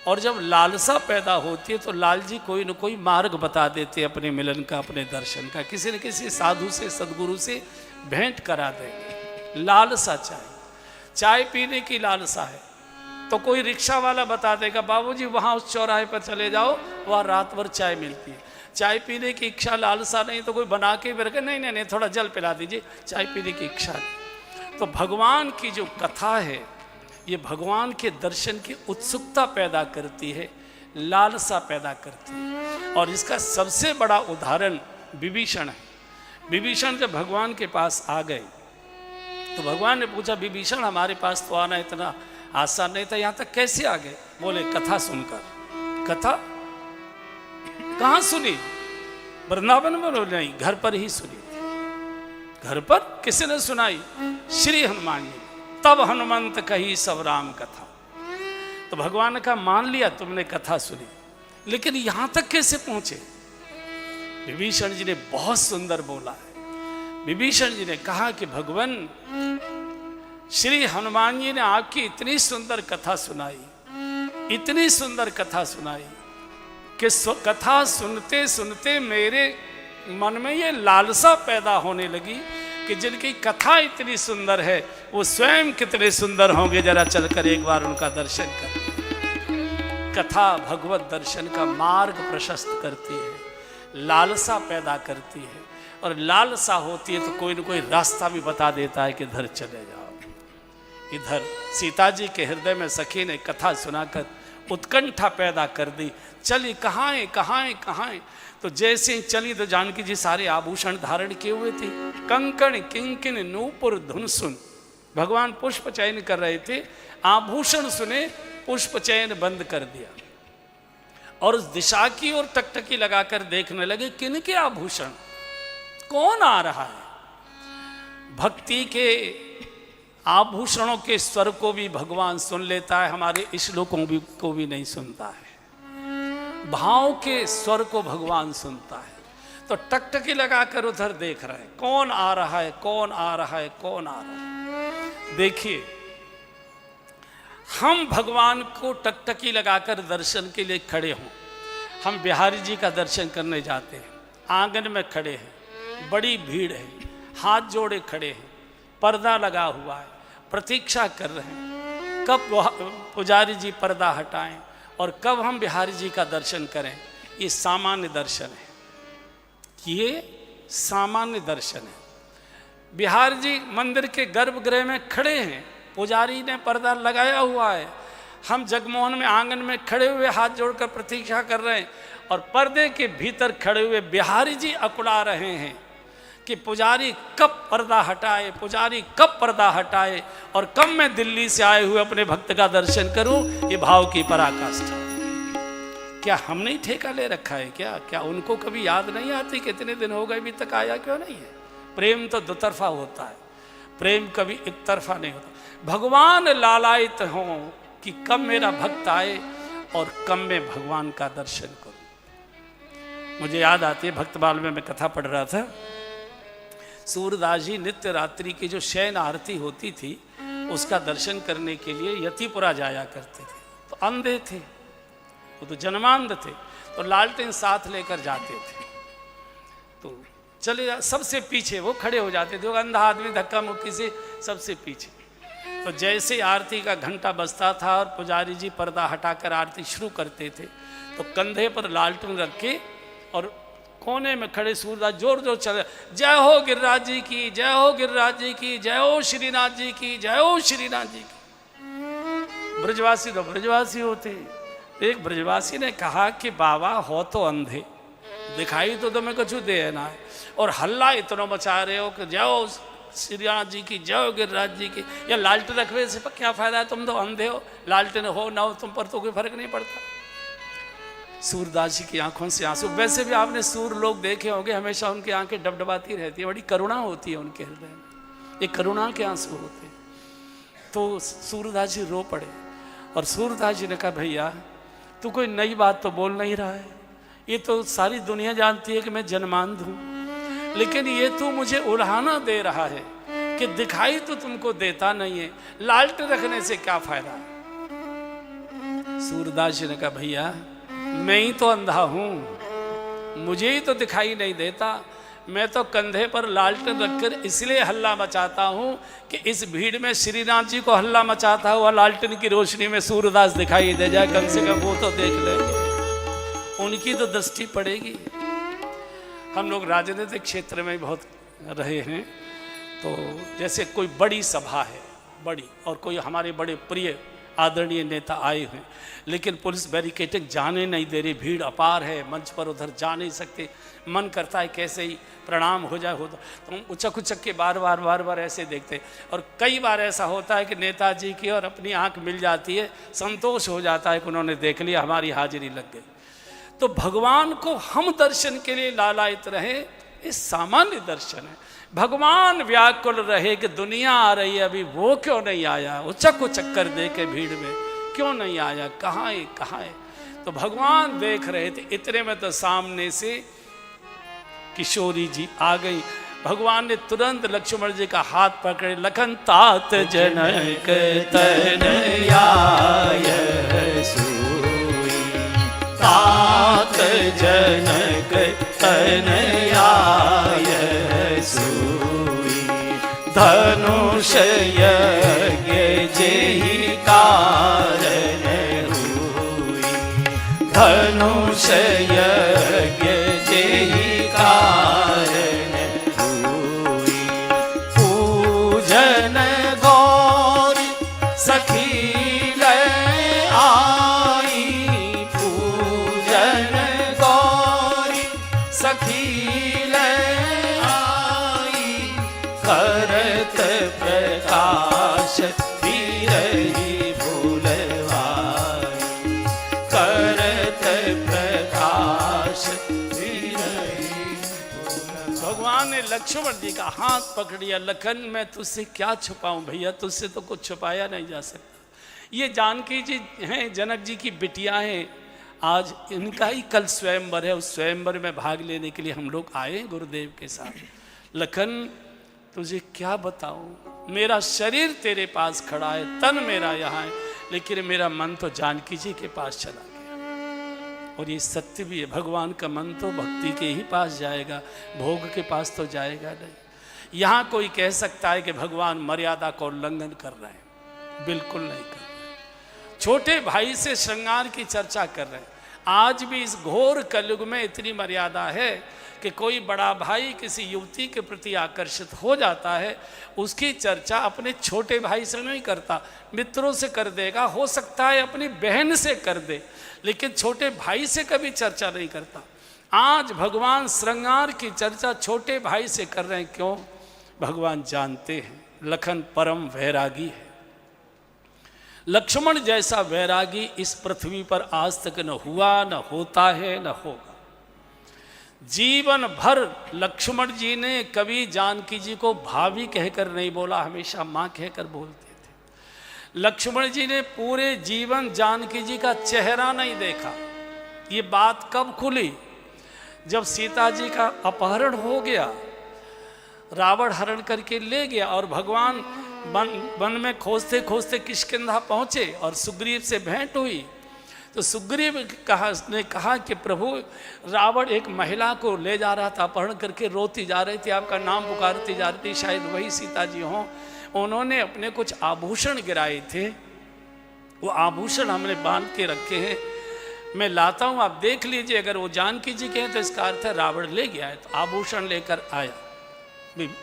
Speaker 1: और जब लालसा पैदा होती है तो लाल जी कोई न कोई मार्ग बता देते हैं अपने मिलन का, अपने दर्शन का। किसी न किसी साधु से, सदगुरु से भेंट करा देंगे। लालसा चाय पीने की लालसा है तो कोई रिक्शा वाला बता देगा, बाबूजी वहाँ उस चौराहे पर चले जाओ, वहाँ रात भर चाय मिलती है। चाय पीने की इच्छा, लालसा नहीं तो कोई बना के भी रखे, नहीं थोड़ा जल पिला दीजिए, चाय पीने की इच्छा नहीं। तो भगवान की जो कथा है ये भगवान के दर्शन की उत्सुकता पैदा करती है, लालसा पैदा करती है। और इसका सबसे बड़ा उदाहरण विभीषण है। विभीषण जब भगवान के पास आ गए तो भगवान ने पूछा, विभीषण हमारे पास तो आना इतना आसान नहीं था, यहाँ तक कैसे आ गए? बोले कथा सुनकर। कथा कहाँ सुनी? वृंदावन में नहीं, घर पर ही सुनी थी। घर पर किसने सुनाई? श्री हनुमान जी। तब हनुमंत कही सब राम कथा। तो भगवान का मान लिया तुमने कथा सुनी, लेकिन यहां तक कैसे पहुंचे? विभीषण जी ने बहुत सुंदर बोला है। विभीषण जी ने कहा कि भगवान श्री हनुमान जी ने आपकी इतनी सुंदर कथा सुनाई, इतनी सुंदर कथा सुनाई कि कथा सुनते सुनते मेरे मन में ये लालसा पैदा होने लगी कि जिनकी कथा इतनी सुंदर है वो स्वयं कितने सुंदर होंगे, जरा चलकर एक बार उनका दर्शन कर। कथा भगवत दर्शन का मार्ग प्रशस्त करती है, लालसा पैदा करती है, और लालसा होती है तो कोई न कोई रास्ता भी बता देता है कि इधर चले जाओ। इधर सीता जी के हृदय में सखी ने कथा सुनाकर उत्कंठा पैदा कर दी। चली कहाँ है, कहाँ है, कहाँ है? तो जैसे ही चली तो जानकी जी सारे आभूषण धारण किए हुए थे, कंकण किंकिन नूपुर धुन सुन। भगवान पुष्प चयन कर रहे थे, आभूषण सुने, पुष्प चयन बंद कर दिया और उस दिशा की ओर टकटकी लगाकर देखने लगे किनके आभूषण, कौन आ रहा है। भक्ति के आभूषणों के स्वर को भी भगवान सुन लेता है, हमारे श्लोकों को भी नहीं सुनता है। भाव के स्वर को भगवान सुनता है। तो टकटकी लगाकर उधर देख रहे हैं कौन आ रहा है, कौन आ रहा है, कौन आ रहा है। देखिए, हम भगवान को टकटकी लगाकर दर्शन के लिए खड़े हों। हम बिहारी जी का दर्शन करने जाते हैं, आंगन में खड़े हैं, बड़ी भीड़ है, हाथ जोड़े खड़े हैं, पर्दा लगा हुआ है, प्रतीक्षा कर रहे हैं कब पुजारी जी पर्दा हटाएं और कब हम बिहारी जी का दर्शन करें। ये सामान्य दर्शन है, ये सामान्य दर्शन है। बिहारी जी मंदिर के गर्भगृह में खड़े हैं, पुजारी ने पर्दा लगाया हुआ है, हम जगमोहन में आंगन में खड़े हुए हाथ जोड़कर प्रतीक्षा कर रहे हैं, और पर्दे के भीतर खड़े हुए बिहारी जी अकुड़ा रहे हैं कि पुजारी कब पर्दा हटाए, पुजारी कब पर्दा हटाए, और कब मैं दिल्ली से आए हुए अपने भक्त का दर्शन करूं। ये भाव की पराकाष्ठा। क्या हमने ही ठेका ले रखा है क्या? क्या उनको कभी याद नहीं आती कितने दिन हो गए अभी तक आया क्यों नहीं है? प्रेम तो दुतरफा होता है, प्रेम कभी एक तरफा नहीं होता। भगवान लालायित हों कि कब मेरा भक्त आए और कब मैं भगवान का दर्शन करूं। मुझे याद आती है, भक्त बाल में मैं कथा पढ़ रहा था, सूरदास जी नित्य रात्रि की जो शयन आरती होती थी उसका दर्शन करने के लिए यतिपुरा जाया करते थे। तो अंधे थे, वो तो जन्मांध थे, तो लालटेन साथ लेकर जाते थे। तो चले सबसे पीछे वो खड़े हो जाते थे, वो अंधा आदमी धक्का मुक्की से सबसे पीछे। तो जैसे आरती का घंटा बजता था और पुजारी जी पर्दा हटाकर आरती शुरू करते थे, तो कंधे पर लालटेन रख के और कोने में खड़े सूरदास जोर जोर चले, जय हो गिरिराज जी की, जय हो गिरिराज जी की, जय हो श्रीनाथ जी की, जय हो श्रीनाथ जी की। ब्रजवासी तो ब्रजवासी होते। एक ब्रजवासी ने कहा कि बाबा हो तो अंधे, दिखाई तो तुम्हें कुछ दे ना है, और हल्ला इतना मचा रहे हो कि जय हो श्रीनाथ जी की, जय हो गिरिराज जी की। या लालटेन रखने से क्या फायदा है, तुम तो अंधे हो, लालटेन हो ना हो तुम पर तो कोई फर्क नहीं पड़ता। सूरदास जी की आंखों से आंसू। वैसे भी आपने सूर लोग देखे होंगे, हमेशा उनकी आंखें डबडबाती रहती है, बड़ी करुणा होती है उनके हृदय में, ये करुणा के आंसू होते हैं। तो सूरदास जी रो पड़े, और सूरदास जी ने कहा भैया तू कोई नई बात तो बोल नहीं रहा है, ये तो सारी दुनिया जानती है कि मैं जन्मांध हूँ, लेकिन ये तू मुझे उल्हाना दे रहा है कि दिखाई तो तुमको देता नहीं है, लालटेन रखने से क्या फायदा। सूरदास जी ने कहा भैया मैं ही तो अंधा हूं, मुझे ही तो दिखाई नहीं देता, मैं तो कंधे पर लालटेन रखकर इसलिए हल्ला मचाता हूं कि इस भीड़ में श्रीनाथ जी को हल्ला मचाता हुआ लालटेन की रोशनी में सूरदास दिखाई दे जाए, कम से कम वो तो देख लेंगे, उनकी तो दृष्टि पड़ेगी। हम लोग राजनीतिक क्षेत्र में बहुत रहे हैं, तो जैसे कोई बड़ी सभा है, बड़ी, और कोई हमारे बड़े प्रिय आदरणीय नेता आए हैं, लेकिन पुलिस बैरिकेडिंग जाने नहीं दे रही, भीड़ अपार है, मंच पर उधर जा नहीं सकते, मन करता है कैसे ही प्रणाम हो जाए, तो हम उचक उचक के बार बार ऐसे देखते। और कई बार ऐसा होता है कि नेताजी की और अपनी आंख मिल जाती है, संतोष हो जाता है कि उन्होंने देख लिया, हमारी हाजिरी लग गई। तो भगवान को हम दर्शन के लिए लालायित रहे, ये सामान्य दर्शन है। भगवान व्याकुल रहे कि दुनिया आ रही है, अभी वो क्यों नहीं आया, उचक उचक कर देखे भीड़ में क्यों नहीं आया, कहाँ है, कहाँ है। तो भगवान देख रहे थे, इतने में तो सामने से किशोरी जी आ गई। भगवान ने तुरंत लक्ष्मण जी का हाथ पकड़े, लखन तात जनक तनयाय सोई, तात
Speaker 2: जनक तनयाय सोई धनुष यज्ञ जेहि कारण हुई धनुष यज्ञ जेहि कारण हुई पूजन गौरी सखी करत प्रकाश बिरही भूलवाई करत प्रकाश बिरही भूलवाई।
Speaker 1: भगवान ने लक्ष्मण जी का हाथ पकड़ लिया। लखन मैं तुझसे क्या छुपाऊं भैया, तुझसे तो कुछ छुपाया नहीं जा सकता। ये जानकी जी हैं, जनक जी की बिटिया हैं। आज इनका ही कल स्वयंवर है, उस स्वयंवर में भाग लेने के लिए हम लोग आए गुरुदेव के साथ। लखन तुझे क्या बताऊं, मेरा शरीर तेरे पास खड़ा है, तन मेरा यहाँ है, लेकिन मेरा मन तो जानकी जी के पास चला गया। और ये सत्य भी है, भगवान का मन तो भक्ति के ही पास जाएगा, भोग के पास तो जाएगा नहीं। यहाँ कोई कह सकता है कि भगवान मर्यादा का उल्लंघन कर रहे हैं, बिल्कुल नहीं कर रहे। छोटे भाई से श्रृंगार की चर्चा कर रहे हैं। आज भी इस घोर कलयुग में इतनी मर्यादा है कि कोई बड़ा भाई किसी युवती के प्रति आकर्षित हो जाता है, उसकी चर्चा अपने छोटे भाई से नहीं करता, मित्रों से कर देगा, हो सकता है अपनी बहन से कर दे, लेकिन छोटे भाई से कभी चर्चा नहीं करता। आज भगवान श्रृंगार की चर्चा छोटे भाई से कर रहे हैं। क्यों? भगवान जानते हैं लखन परम वैरागी है। लक्ष्मण जैसा वैरागी इस पृथ्वी पर आज तक न हुआ, न होता है, न होगा। जीवन भर लक्ष्मण जी ने कभी जानकी जी को भाभी कहकर नहीं बोला, हमेशा माँ कहकर बोलते थे। लक्ष्मण जी ने पूरे जीवन जानकी जी का चेहरा नहीं देखा। ये बात कब खुली? जब सीता जी का अपहरण हो गया, रावण हरण करके ले गया और भगवान वन में खोजते खोजते किष्किंधा पहुँचे और सुग्रीव से भेंट हुई। तो सुग्रीव ने कहा कि प्रभु, रावण एक महिला को ले जा रहा था, अपहरण करके रोती जा रही थी, आपका नाम पुकारती जा रही थी, शायद वही सीता जी हों। उन्होंने अपने कुछ आभूषण गिराए थे, वो आभूषण हमने बांध के रखे हैं, मैं लाता हूँ, आप देख लीजिए। अगर वो जानकी जी के हैं तो इसका अर्थ है रावण ले गया है। तो आभूषण लेकर आया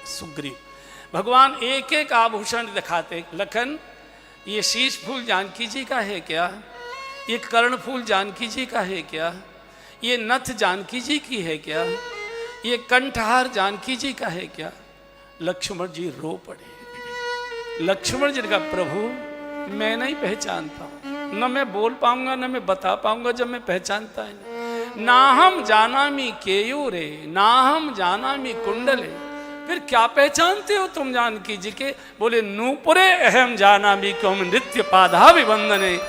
Speaker 1: सुग्रीव। भगवान एक एक आभूषण दिखाते। लखन, ये शीश फूल जानकी जी का है क्या? ये कर्णफूल जानकी जी का है क्या? ये नथ जानकी जी की है क्या? ये कंठहार जानकी जी का है क्या? लक्ष्मण जी रो पड़े। लक्ष्मण जी ने कहा, प्रभु मैं नहीं पहचानता हूँ, न मैं बोल पाऊंगा, न मैं बता पाऊंगा जब मैं पहचानता है ना हम जानामी केयूरे ना हम जानामी कुंडले। फिर क्या पहचानते हो तुम जानकी जी के? बोले नूपुरे अहम जानामी क्यों नृत्य पाधा विबंधने।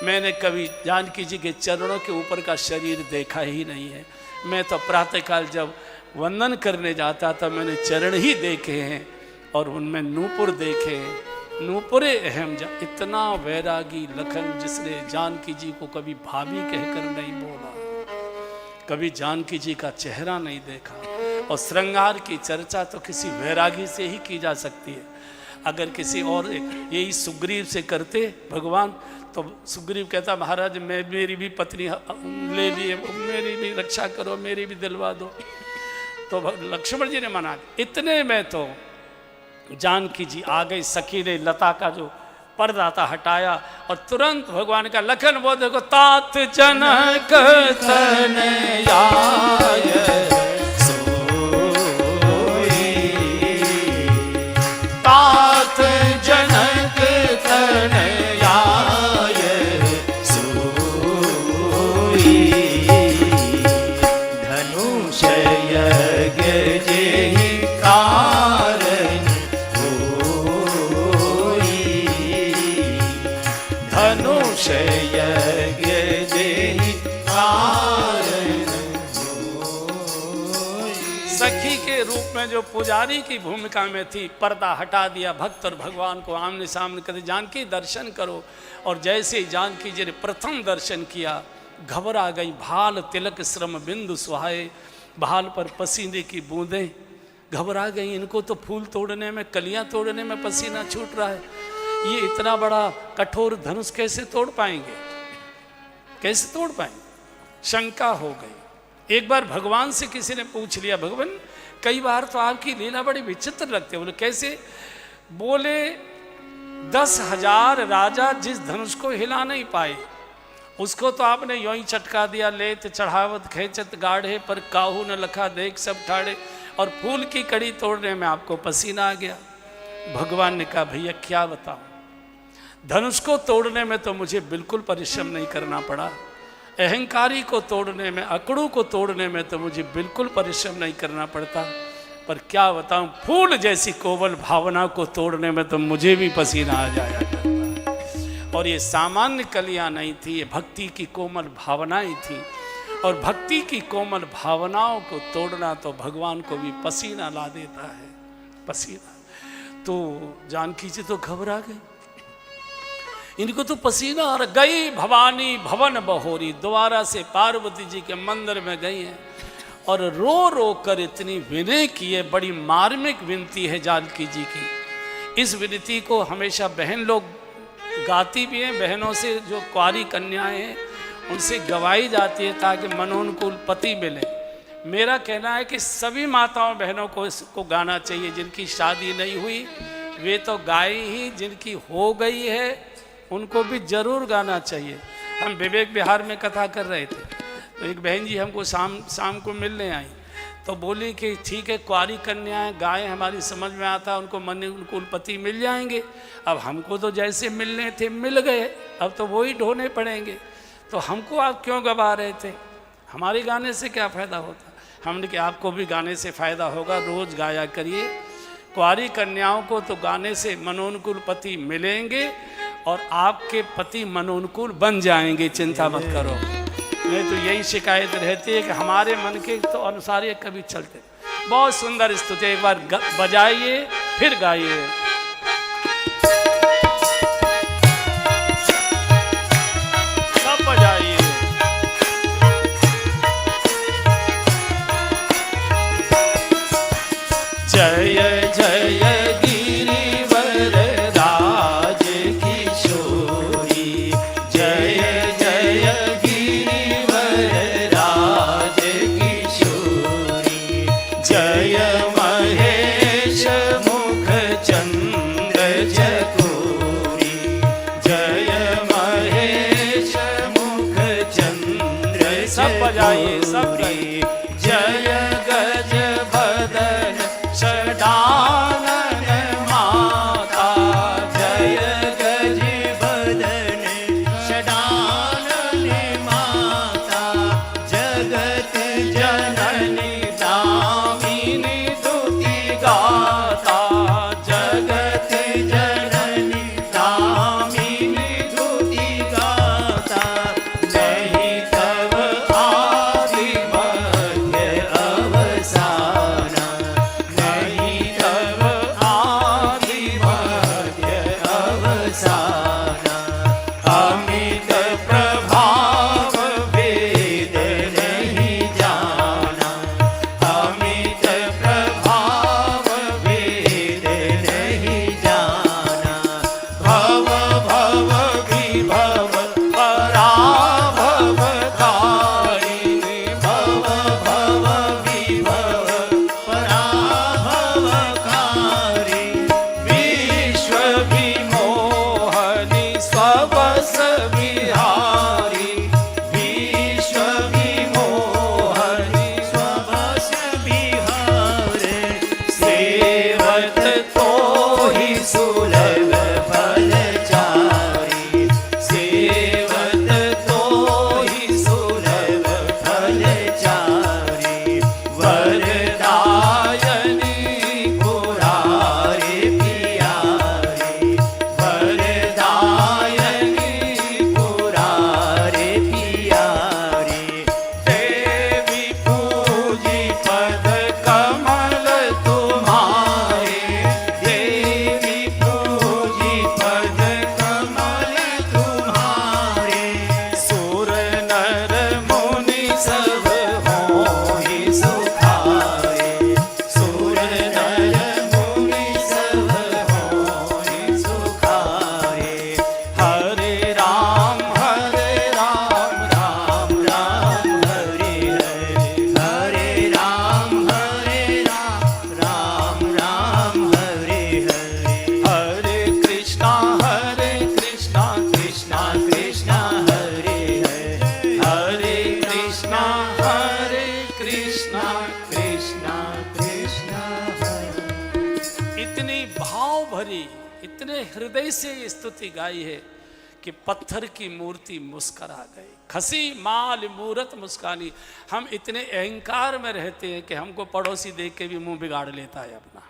Speaker 1: मैंने कभी जानकी जी के चरणों के ऊपर का शरीर देखा ही नहीं है। मैं तो प्रातःकाल जब वंदन करने जाता था मैंने चरण ही देखे हैं और उनमें नूपुर देखे हैं। नूपुरे अहम इतना वैरागी लखन, जिसने जानकी जी को कभी भाभी कहकर नहीं बोला, कभी जानकी जी का चेहरा नहीं देखा। और श्रृंगार की चर्चा तो किसी वैरागी से ही की जा सकती है। अगर किसी और यही सुग्रीव से करते भगवान, तो सुग्रीव कहता, महाराज मैं मेरी भी पत्नी ले लिए, मेरी भी रक्षा करो, मेरी भी दिलवा दो। तो लक्ष्मण जी ने मना। इतने में तो जानकी जी आ गई। सखी ने लता का जो पर्दा था हटाया और तुरंत भगवान का, लखन वो देखो तात जनक तनयाय सोई तात जनक तनयाय सोई
Speaker 2: धनुष यज्ञ जेहि कारण होई
Speaker 1: धनुष यज्ञ जेहि कारण होई। सखी के रूप में जो पुजारी की भूमिका में थी, पर्दा हटा दिया, भक्त और भगवान को आमने सामने कर, जानकी दर्शन करो। और जैसे जानकी जी ने प्रथम दर्शन किया, घबरा गई। भाल तिलक श्रम बिंदु सुहाए, भाल पर पसीने की बूंदें। घबरा गई, इनको तो फूल तोड़ने में, कलियां तोड़ने में पसीना छूट रहा है, ये इतना बड़ा कठोर धनुष कैसे तोड़ पाएंगे, कैसे तोड़ पाएंगे? शंका हो गई। एक बार भगवान से किसी ने पूछ लिया, भगवान कई बार तो आपकी लीला बड़ी विचित्र लगती है। बोले कैसे? बोले 10,000 राजा जिस धनुष को हिला नहीं पाए, उसको तो आपने यूं ही चटका दिया। लेत चढ़ावत खेचत गाढ़े, पर काहू न लखा देख सब ठाड़े। और फूल की कड़ी तोड़ने में आपको पसीना आ गया। भगवान ने कहा, भैया क्या बताऊं, धनुष को तोड़ने में तो मुझे बिल्कुल परिश्रम नहीं करना पड़ा, अहंकारी को तोड़ने में, अकड़ू को तोड़ने में तो मुझे बिल्कुल परिश्रम नहीं करना पड़ता, पर क्या बताऊं, फूल जैसी कोमल भावना को तोड़ने में तो मुझे भी पसीना आ जाया करता। और ये सामान्य कलियां नहीं थी, ये भक्ति की कोमल भावनाएं थी। और भक्ति की कोमल भावनाओं को तोड़ना तो भगवान को भी पसीना ला देता है, पसीना। तो जानकी जी तो घबरा गई, इनको तो पसीना आ रहा। गई भवानी भवन बहोरी, दोबारा से पार्वती जी के मंदिर में गई हैं और रो रो कर इतनी विनय की है। बड़ी मार्मिक विनती है जानकी जी की। इस विनती को हमेशा बहन लोग गाती भी हैं, बहनों से जो कुंवारी कन्याएं हैं उनसे गवाई जाती है ताकि मनोनुकूल पति मिले। मेरा कहना है कि सभी माताओं बहनों को इसको गाना चाहिए। जिनकी शादी नहीं हुई वे तो गाए ही, जिनकी हो गई है उनको भी जरूर गाना चाहिए। हम विवेक विहार में कथा कर रहे थे, तो एक बहन जी हमको शाम को मिलने आई, तो बोली कि ठीक है कुंवारी कन्याएं गायें, हमारी समझ में आता है उनको मन अनुकूल पति मिल जाएंगे। अब हमको तो जैसे मिलने थे मिल गए, अब तो वही ढोने पड़ेंगे, तो हमको आप क्यों गवा रहे थे, हमारे गाने से क्या फ़ायदा होता। हमने कि आपको भी गाने से फ़ायदा होगा, रोज़ गाया करिए। कुंवारी कन्याओं को तो गाने से मनोनुकूल पति मिलेंगे और आपके पति मनोनुकूल बन जाएंगे, चिंता मत करो। नहीं तो यही शिकायत रहती है कि हमारे मन के तो अनुसार ये कभी चलते। बहुत सुंदर स्तुति, एक बार बजाइए फिर गाइए। सब बजाइए। जय जय गिरिवर राज किशोरी, जय जय गिरिवर राज किशोरी, जय महेश मुख चंद्र इतने हृदय से ये स्तुति गाई है कि पत्थर की मूर्ति मुस्करा गई। खसी माल मूरत मुस्कानी। हम इतने अहंकार में रहते हैं कि हमको पड़ोसी देख के भी मुंह बिगाड़ लेता है अपना।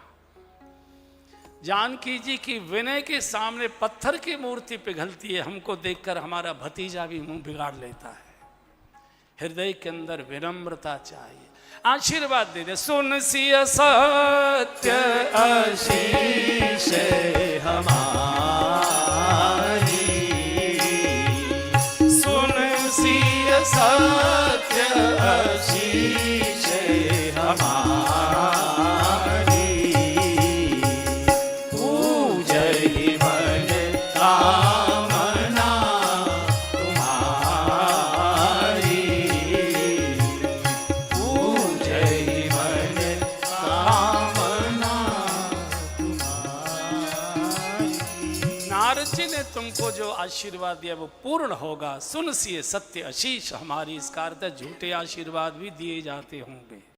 Speaker 1: जानकी जी की विनय के सामने पत्थर की मूर्ति पिघलती है, हमको देखकर हमारा भतीजा भी मुंह बिगाड़ लेता है। हृदय के अंदर विनम्रता चाहिए। आशीर्वाद दे दे। सुन सिय सत्य
Speaker 2: आशीष हमारी,
Speaker 1: सुन सिय
Speaker 2: सत्य आशीष हमारी, पूजहि मन कामना तुम्हारी, पूजहि मन कामना तुम्हारी।
Speaker 1: नारद जी ने तुमको जो आशीर्वाद दिया वो पूर्ण होगा। सुन सिए सत्य आशीष हमारी। इसका अर्थ है झूठे आशीर्वाद भी दिए जाते होंगे।